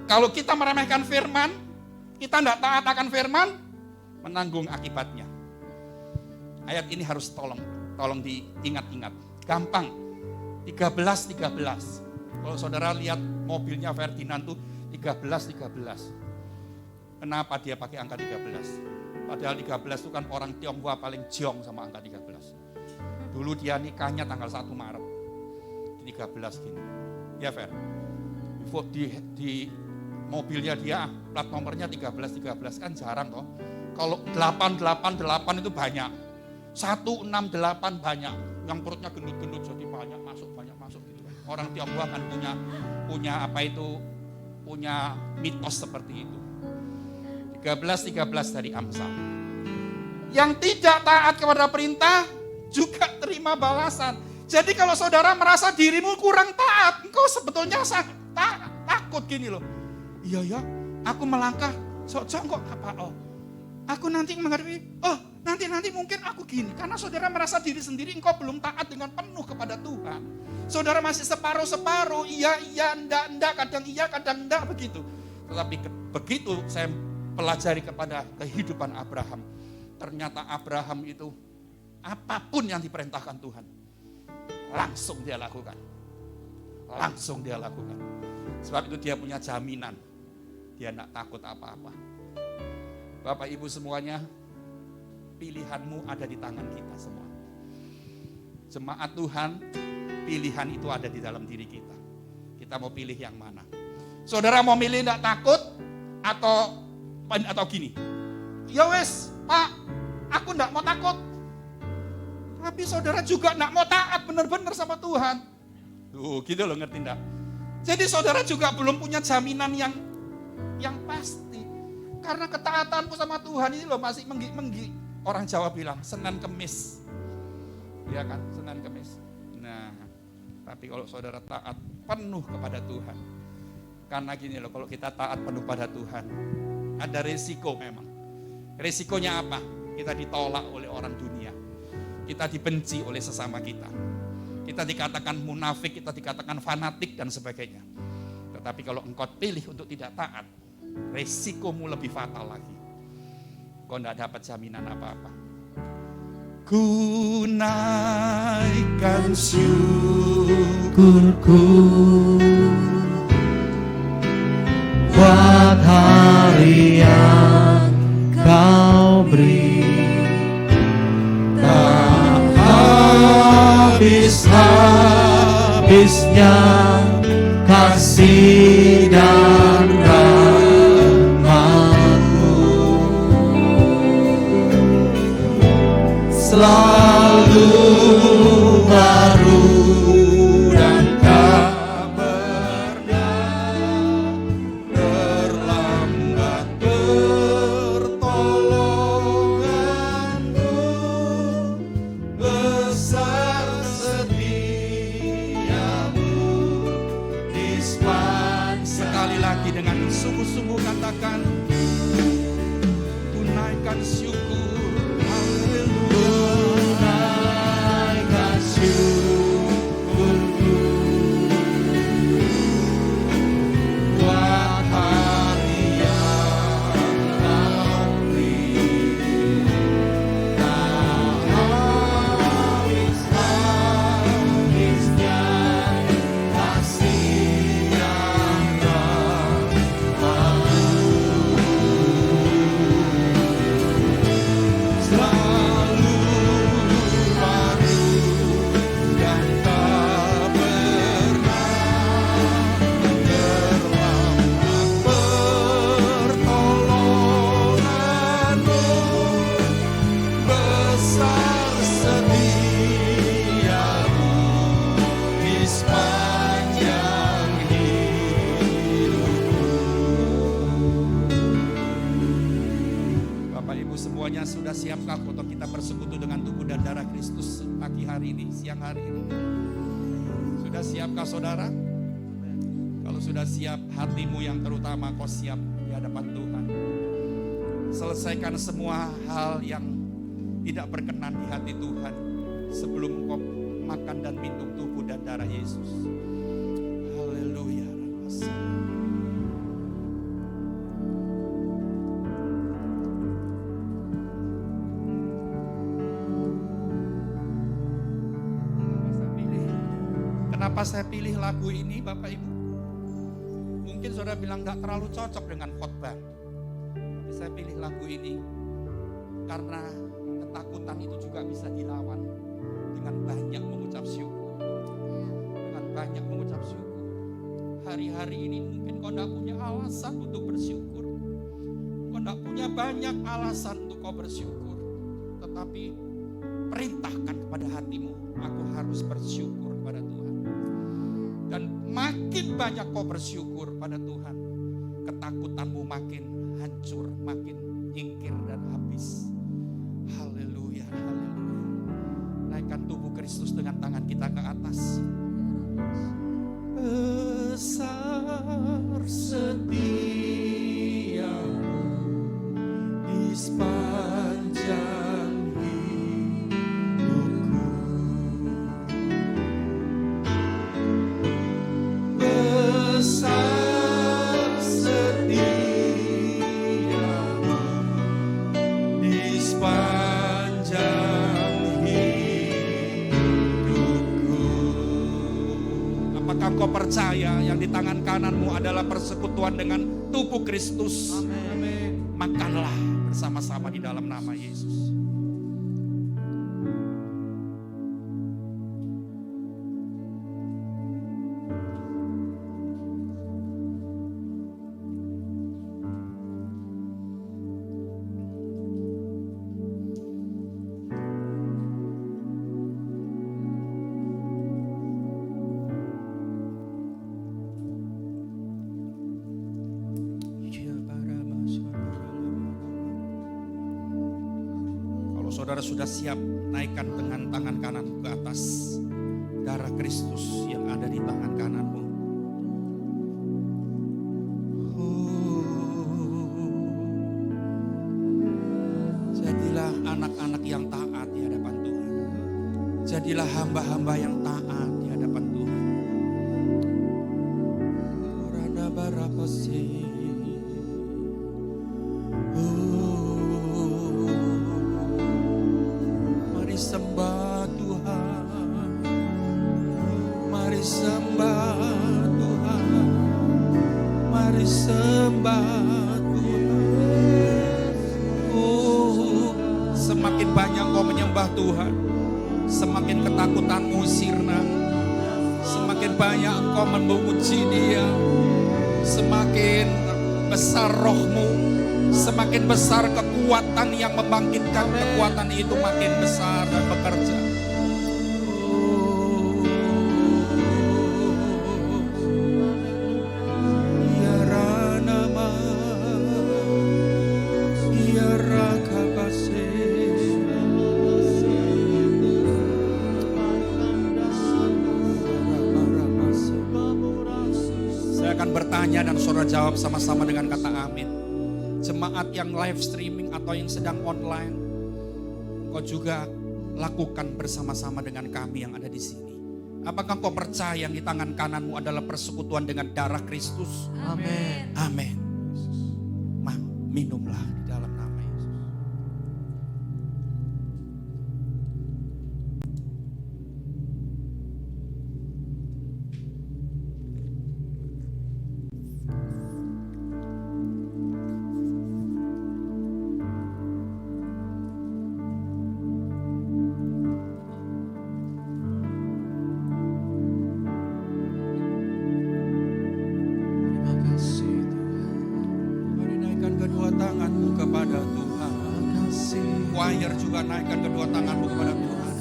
Kalau kita meremehkan firman, kita tidak taat akan firman, menanggung akibatnya. Ayat ini harus tolong diingat-ingat. Gampang. 13. Kalau saudara lihat mobilnya Ferdinand tuh 13. Kenapa dia pakai angka 13? Padahal 13 itu kan orang Tionghoa paling jong sama angka 13. Dulu dia nikahnya tanggal 1 Maret. 13 gini. Ya Fer. Di mobilnya dia plat nomornya 13 kan jarang toh. Kalau 888 itu banyak. 168 banyak. Yang perutnya gendut-gendut jadi banyak masuk gitu. Orang Tionghoa kan punya mitos seperti itu. 13 dari Amsal. Yang tidak taat kepada perintah juga terima balasan. Jadi kalau saudara merasa dirimu kurang taat, engkau sebetulnya takut gini loh. Iya ya, aku melangkah, sok kok apa? Aku nanti menghadapi, nanti mungkin aku gini. Karena saudara merasa diri sendiri engkau belum taat dengan penuh kepada Tuhan. Saudara masih separuh-separuh, iya, enggak, kadang iya, kadang enggak begitu. Tetapi begitu saya pelajari kepada kehidupan Abraham. Ternyata Abraham itu apapun yang diperintahkan Tuhan, langsung dia lakukan. Sebab itu dia punya jaminan. Dia tidak takut apa-apa. Bapak Ibu semuanya, pilihanmu ada di tangan kita semua. Jemaat Tuhan, pilihan itu ada di dalam diri kita. Kita mau pilih yang mana? Saudara mau milih tidak takut atau gini? Ya wes, Pak, aku tidak mau takut. Tapi saudara juga tidak mau taat benar-benar sama Tuhan. Tuh, gitu loh, ngerti enggak? Jadi saudara juga belum punya jaminan yang pasti. Karena ketaatanku sama Tuhan ini loh masih menggi-menggi. Orang Jawa bilang Senin Kemis. Ya kan, Senin Kemis. Nah, tapi kalau saudara taat penuh kepada Tuhan. Karena gini loh, kalau kita taat penuh pada Tuhan, ada resiko memang. Resikonya apa? Kita ditolak oleh orang dunia. Kita dibenci oleh sesama kita. Kita dikatakan munafik, kita dikatakan fanatik dan sebagainya. Tetapi kalau engkau pilih untuk tidak taat, resikomu lebih fatal lagi. Kau tidak dapat jaminan apa-apa. Ku naikkan syukurku buat hari yang kau beri. Habis-habisnya kasih dan rahmat-Mu selalu baru dan tak pernah terlambat pertolongan-Mu. Besar setiamu di sepanjang. Sekali lagi dengan sungguh-sungguh katakan, tunaikan syukur, haleluya. Tunaikan syukurku buat hari yang kau beri. Habis-habisnya kasih yang rahmat-Mu selalu baru dan tak pernah terlambat pertolongan-Mu. Besar setiamu di sepanjang hidupku. Bapak Ibu semuanya, sudah siapkah untuk kita bersekutu dengan tubuh dan darah Kristus pagi hari ini, siang hari ini? Sudah siapkah saudara? Kalau sudah siap, hatimu yang terutama kau siap di hadapan Tuhan. Selesaikan semua hal yang tidak berkenan di hati Tuhan sebelum kau makan dan minum tubuh dan darah Yesus. Haleluya. Kenapa saya pilih lagu ini Bapak Ibu? Mungkin saudara bilang gak terlalu cocok dengan khotbah. Tapi saya pilih lagu ini karena ketakutan itu juga bisa dilawan dengan banyak mengucap syukur. Dengan banyak mengucap syukur. Hari-hari ini mungkin kau gak punya alasan untuk bersyukur. Kau gak punya banyak alasan untuk kau bersyukur. Tetapi perintahkan kepada hatimu, aku harus bersyukur kepada Tuhan. Dan makin banyak kau bersyukur pada Tuhan, ketakutanmu makin hancur, makin nyingkir dan habis. Haleluya, haleluya. Naikkan tubuh Kristus dengan tangan kita ke atas. Besar setiamu di sepanjang hidupku. Besar setiamu di sepanjang hidupku. Apakah kau percaya yang di tangan kananmu adalah persekutuan dengan tubuh Kristus? Amin. Makanlah bersama-sama di dalam nama Yesus. Saudara sudah siap, naikkan dengan tangan kananmu ke atas. Darah Kristus yang ada di tangan kananmu. Jadilah anak-anak yang taat di hadapan Tuhan. Jadilah hamba-hamba yang taat di hadapan Tuhan. Rana barapasi. Sembah Tuhan, mari sembah Tuhan, mari sembah Tuhan. Oh, semakin banyak kau menyembah Tuhan, semakin ketakutanmu sirna, semakin banyak kau memuji Dia, semakin besar rohmu. Semakin besar kekuatan yang membangkitkan, kekuatan itu makin besar dan bekerja. Ya Ranama, Ya Rakabase. Saya akan bertanya dan saudara jawab sama-sama dengan kata amin. Jemaat yang live streaming atau yang sedang online, kau juga lakukan bersama-sama dengan kami yang ada di sini. Apakah kau percaya yang di tangan kananmu adalah persekutuan dengan darah Kristus? Amin. Amin. Minumlah di dalam nama Yesus. Choir juga naikkan kedua tanganmu kepada Tuhan.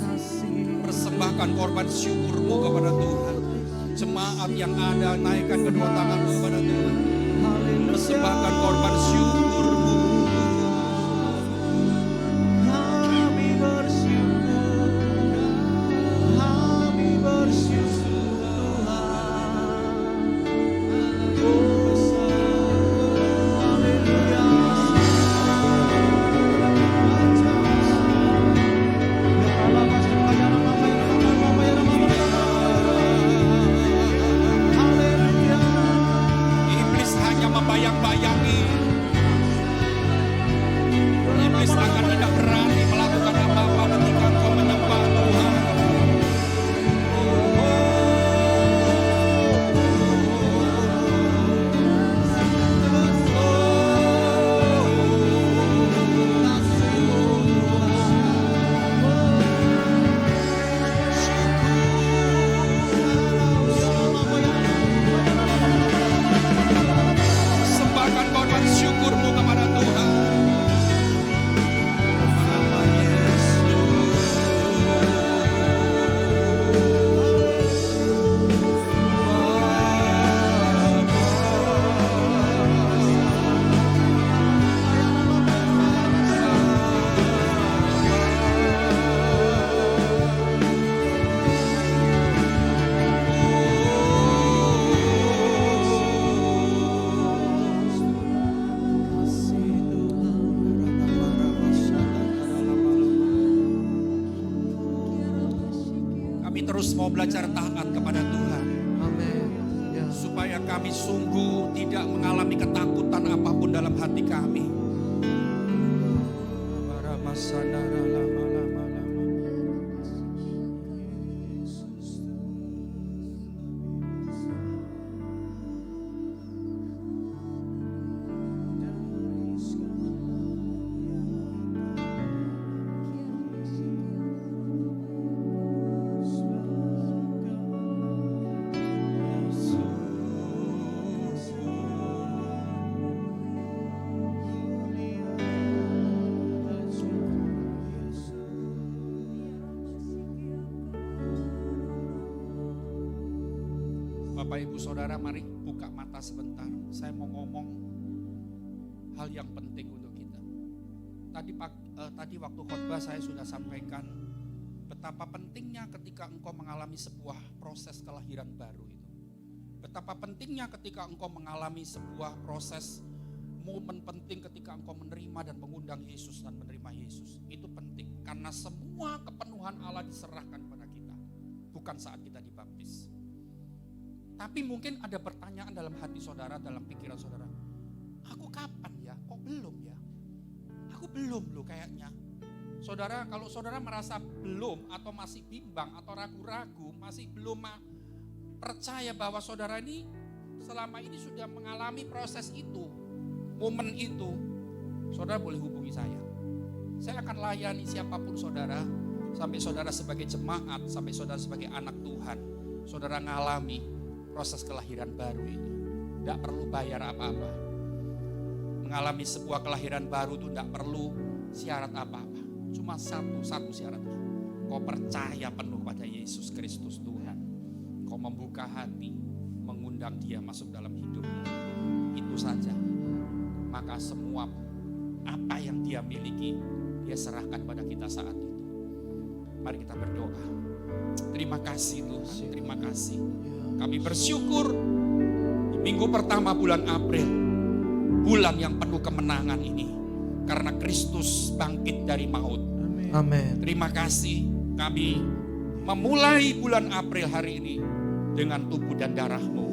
Persembahkan korban syukurmu kepada Tuhan. Jemaat yang ada naikkan kedua tanganmu kepada Tuhan. Persembahkan korban syukurmu. Kami bersyukur, kami bersyukur Tuhan. Iblis hanya membayang-bayangi terus mau belajar taat kepada Tuhan. Amin. Ya. Supaya kami sungguh tidak mengalami ketakutan apapun dalam hati kami. Bapak Ibu Saudara, mari buka mata sebentar. Saya mau ngomong hal yang penting untuk kita. Tadi waktu khotbah saya sudah sampaikan betapa pentingnya ketika engkau mengalami sebuah proses kelahiran baru itu. Betapa pentingnya ketika engkau mengalami sebuah proses momen penting ketika engkau menerima dan mengundang Yesus dan menerima Yesus. Itu penting karena semua kepenuhan Allah diserahkan kepada kita. Bukan saat kita dibaptis. Tapi mungkin ada pertanyaan dalam hati saudara, dalam pikiran saudara. Aku kapan ya? Kok belum ya? Aku belum loh kayaknya. Saudara, kalau saudara merasa belum atau masih bimbang atau ragu-ragu, masih belum percaya bahwa saudara ini selama ini sudah mengalami proses itu, momen itu, saudara boleh hubungi saya. Saya akan layani siapapun saudara, sampai saudara sebagai jemaat, sampai saudara sebagai anak Tuhan, saudara ngalami proses kelahiran baru itu. Tidak perlu bayar apa-apa. Mengalami sebuah kelahiran baru itu tidak perlu syarat apa-apa. Cuma satu syaratnya. Kau percaya penuh pada Yesus Kristus Tuhan. Kau membuka hati, mengundang Dia masuk dalam hidupmu. Itu saja. Maka semua apa yang Dia miliki, Dia serahkan pada kita saat itu. Mari kita berdoa. Terima kasih Tuhan, terima kasih. Kami bersyukur di minggu pertama bulan April, bulan yang penuh kemenangan ini, karena Kristus bangkit dari maut. Amin. Terima kasih kami memulai bulan April hari ini dengan tubuh dan darah-Mu.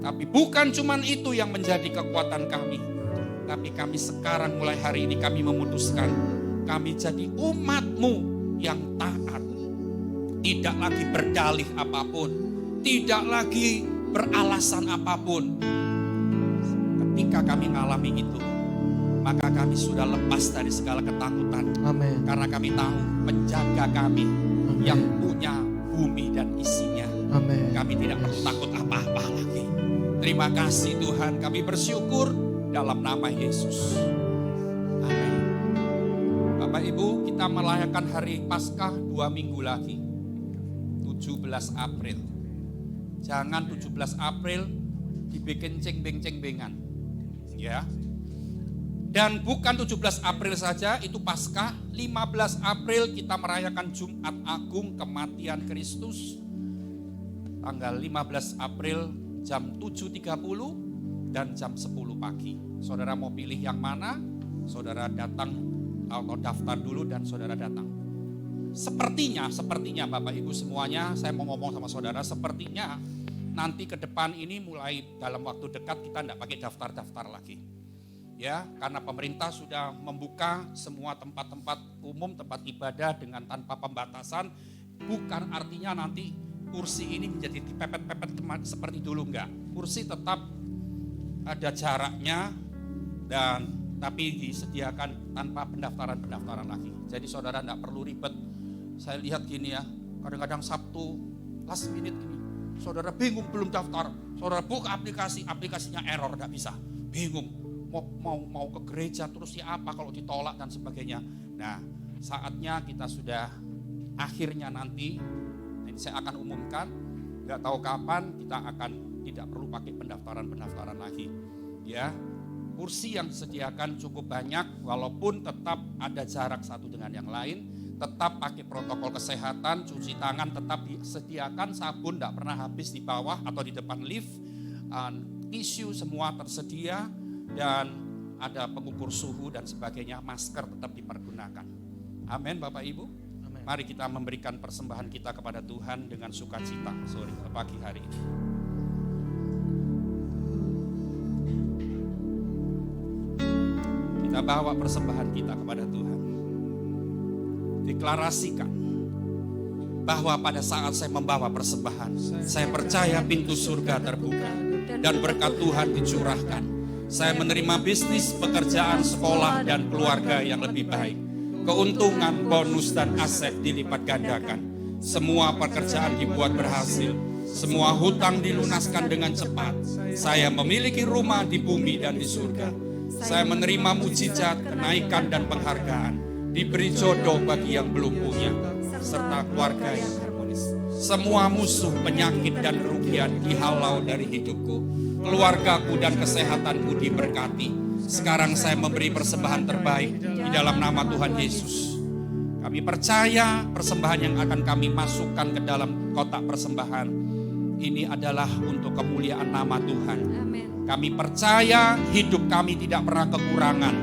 Tapi bukan cuman itu yang menjadi kekuatan kami, tapi kami sekarang mulai hari ini kami memutuskan kami jadi umat-Mu yang taat, tidak lagi berdalih apapun, tidak lagi beralasan apapun. Ketika kami mengalami itu, maka kami sudah lepas dari segala ketakutan. Amin. Karena kami tahu penjaga kami yang punya bumi dan isinya. Amin. Kami tidak perlu takut apa-apa lagi. Terima kasih Tuhan, kami bersyukur dalam nama Yesus. Amin. Bapak Ibu, kita merayakan hari Paskah 2 minggu lagi. 17 April. Jangan 17 April dibikin ceng-beng-ceng-bengan. Ya. Dan bukan 17 April saja, itu Paskah. 15 April kita merayakan Jumat Agung kematian Kristus. Tanggal 15 April jam 7.30 dan jam 10 pagi. Saudara mau pilih yang mana? Saudara datang atau daftar dulu dan saudara datang. Sepertinya Bapak Ibu semuanya, saya mau ngomong sama saudara, sepertinya nanti ke depan ini mulai dalam waktu dekat kita tidak pakai daftar-daftar lagi. Ya, karena pemerintah sudah membuka semua tempat-tempat umum, tempat ibadah dengan tanpa pembatasan. Bukan artinya nanti kursi ini menjadi dipepet-pepet seperti dulu, enggak. Kursi tetap ada jaraknya dan tapi disediakan tanpa pendaftaran lagi. Jadi saudara tidak perlu ribet. Saya lihat gini ya, kadang-kadang Sabtu last minute gini, saudara bingung belum daftar, saudara buka aplikasinya error, tidak bisa, bingung mau ke gereja terus ya apa kalau ditolak dan sebagainya. Nah, saatnya kita sudah akhirnya nanti saya akan umumkan, nggak tahu kapan kita akan tidak perlu pakai pendaftaran lagi, ya. Kursi yang disediakan cukup banyak, walaupun tetap ada jarak satu dengan yang lain. Tetap pakai protokol kesehatan, cuci tangan tetap disediakan, sabun tidak pernah habis di bawah atau di depan lift, tisu semua tersedia, dan ada pengukur suhu dan sebagainya, masker tetap dipergunakan. Amin Bapak Ibu. Amin. Mari kita memberikan persembahan kita kepada Tuhan dengan sukacita pagi hari ini. Kita bawa persembahan kita kepada Tuhan. Deklarasikan bahwa pada saat saya membawa persembahan, saya percaya pintu surga terbuka dan berkat Tuhan dicurahkan. Saya menerima bisnis, pekerjaan, sekolah, dan keluarga yang lebih baik. Keuntungan, bonus, dan aset dilipat gandakan. Semua pekerjaan dibuat berhasil. Semua hutang dilunaskan dengan cepat. Saya memiliki rumah di bumi dan di surga. Saya menerima mujizat, kenaikan, dan penghargaan. Diberi jodoh bagi yang belum punya, serta keluarga yang harmonis. Semua musuh, penyakit, dan kerugian dihalau dari hidupku. Keluargaku dan kesehatanku diberkati. Sekarang saya memberi persembahan terbaik di dalam nama Tuhan Yesus. Kami percaya persembahan yang akan kami masukkan ke dalam kotak persembahan ini adalah untuk kemuliaan nama Tuhan. Kami percaya hidup kami tidak pernah kekurangan.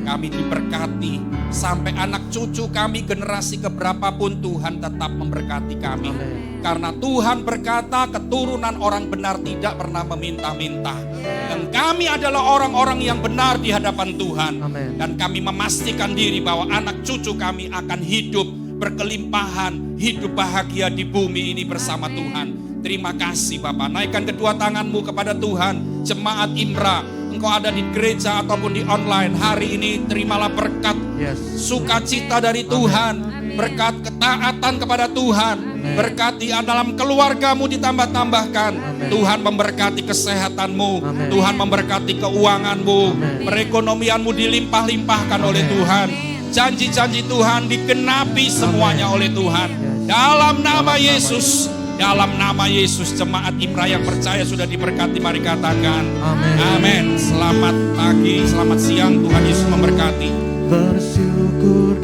Kami diberkati sampai anak cucu kami generasi keberapapun Tuhan tetap memberkati kami. Karena Tuhan berkata keturunan orang benar tidak pernah meminta-minta. Dan kami adalah orang-orang yang benar di hadapan Tuhan. Dan kami memastikan diri bahwa anak cucu kami akan hidup berkelimpahan, hidup bahagia di bumi ini bersama Tuhan. Terima kasih Bapak. Naikkan kedua tanganmu kepada Tuhan. Jemaat Imra, engkau ada di gereja ataupun di online, hari ini terimalah berkat sukacita dari Tuhan. Berkat ketaatan kepada Tuhan. Berkat di dalam keluargamu ditambah-tambahkan. Tuhan memberkati kesehatanmu. Tuhan memberkati keuanganmu. Perekonomianmu dilimpah-limpahkan oleh Tuhan. Janji-janji Tuhan digenapi semuanya oleh Tuhan. Dalam nama Yesus. Dalam nama Yesus, jemaat Imra yang percaya sudah diberkati, mari katakan amin. Selamat pagi, selamat siang, Tuhan Yesus memberkati. Bersyukur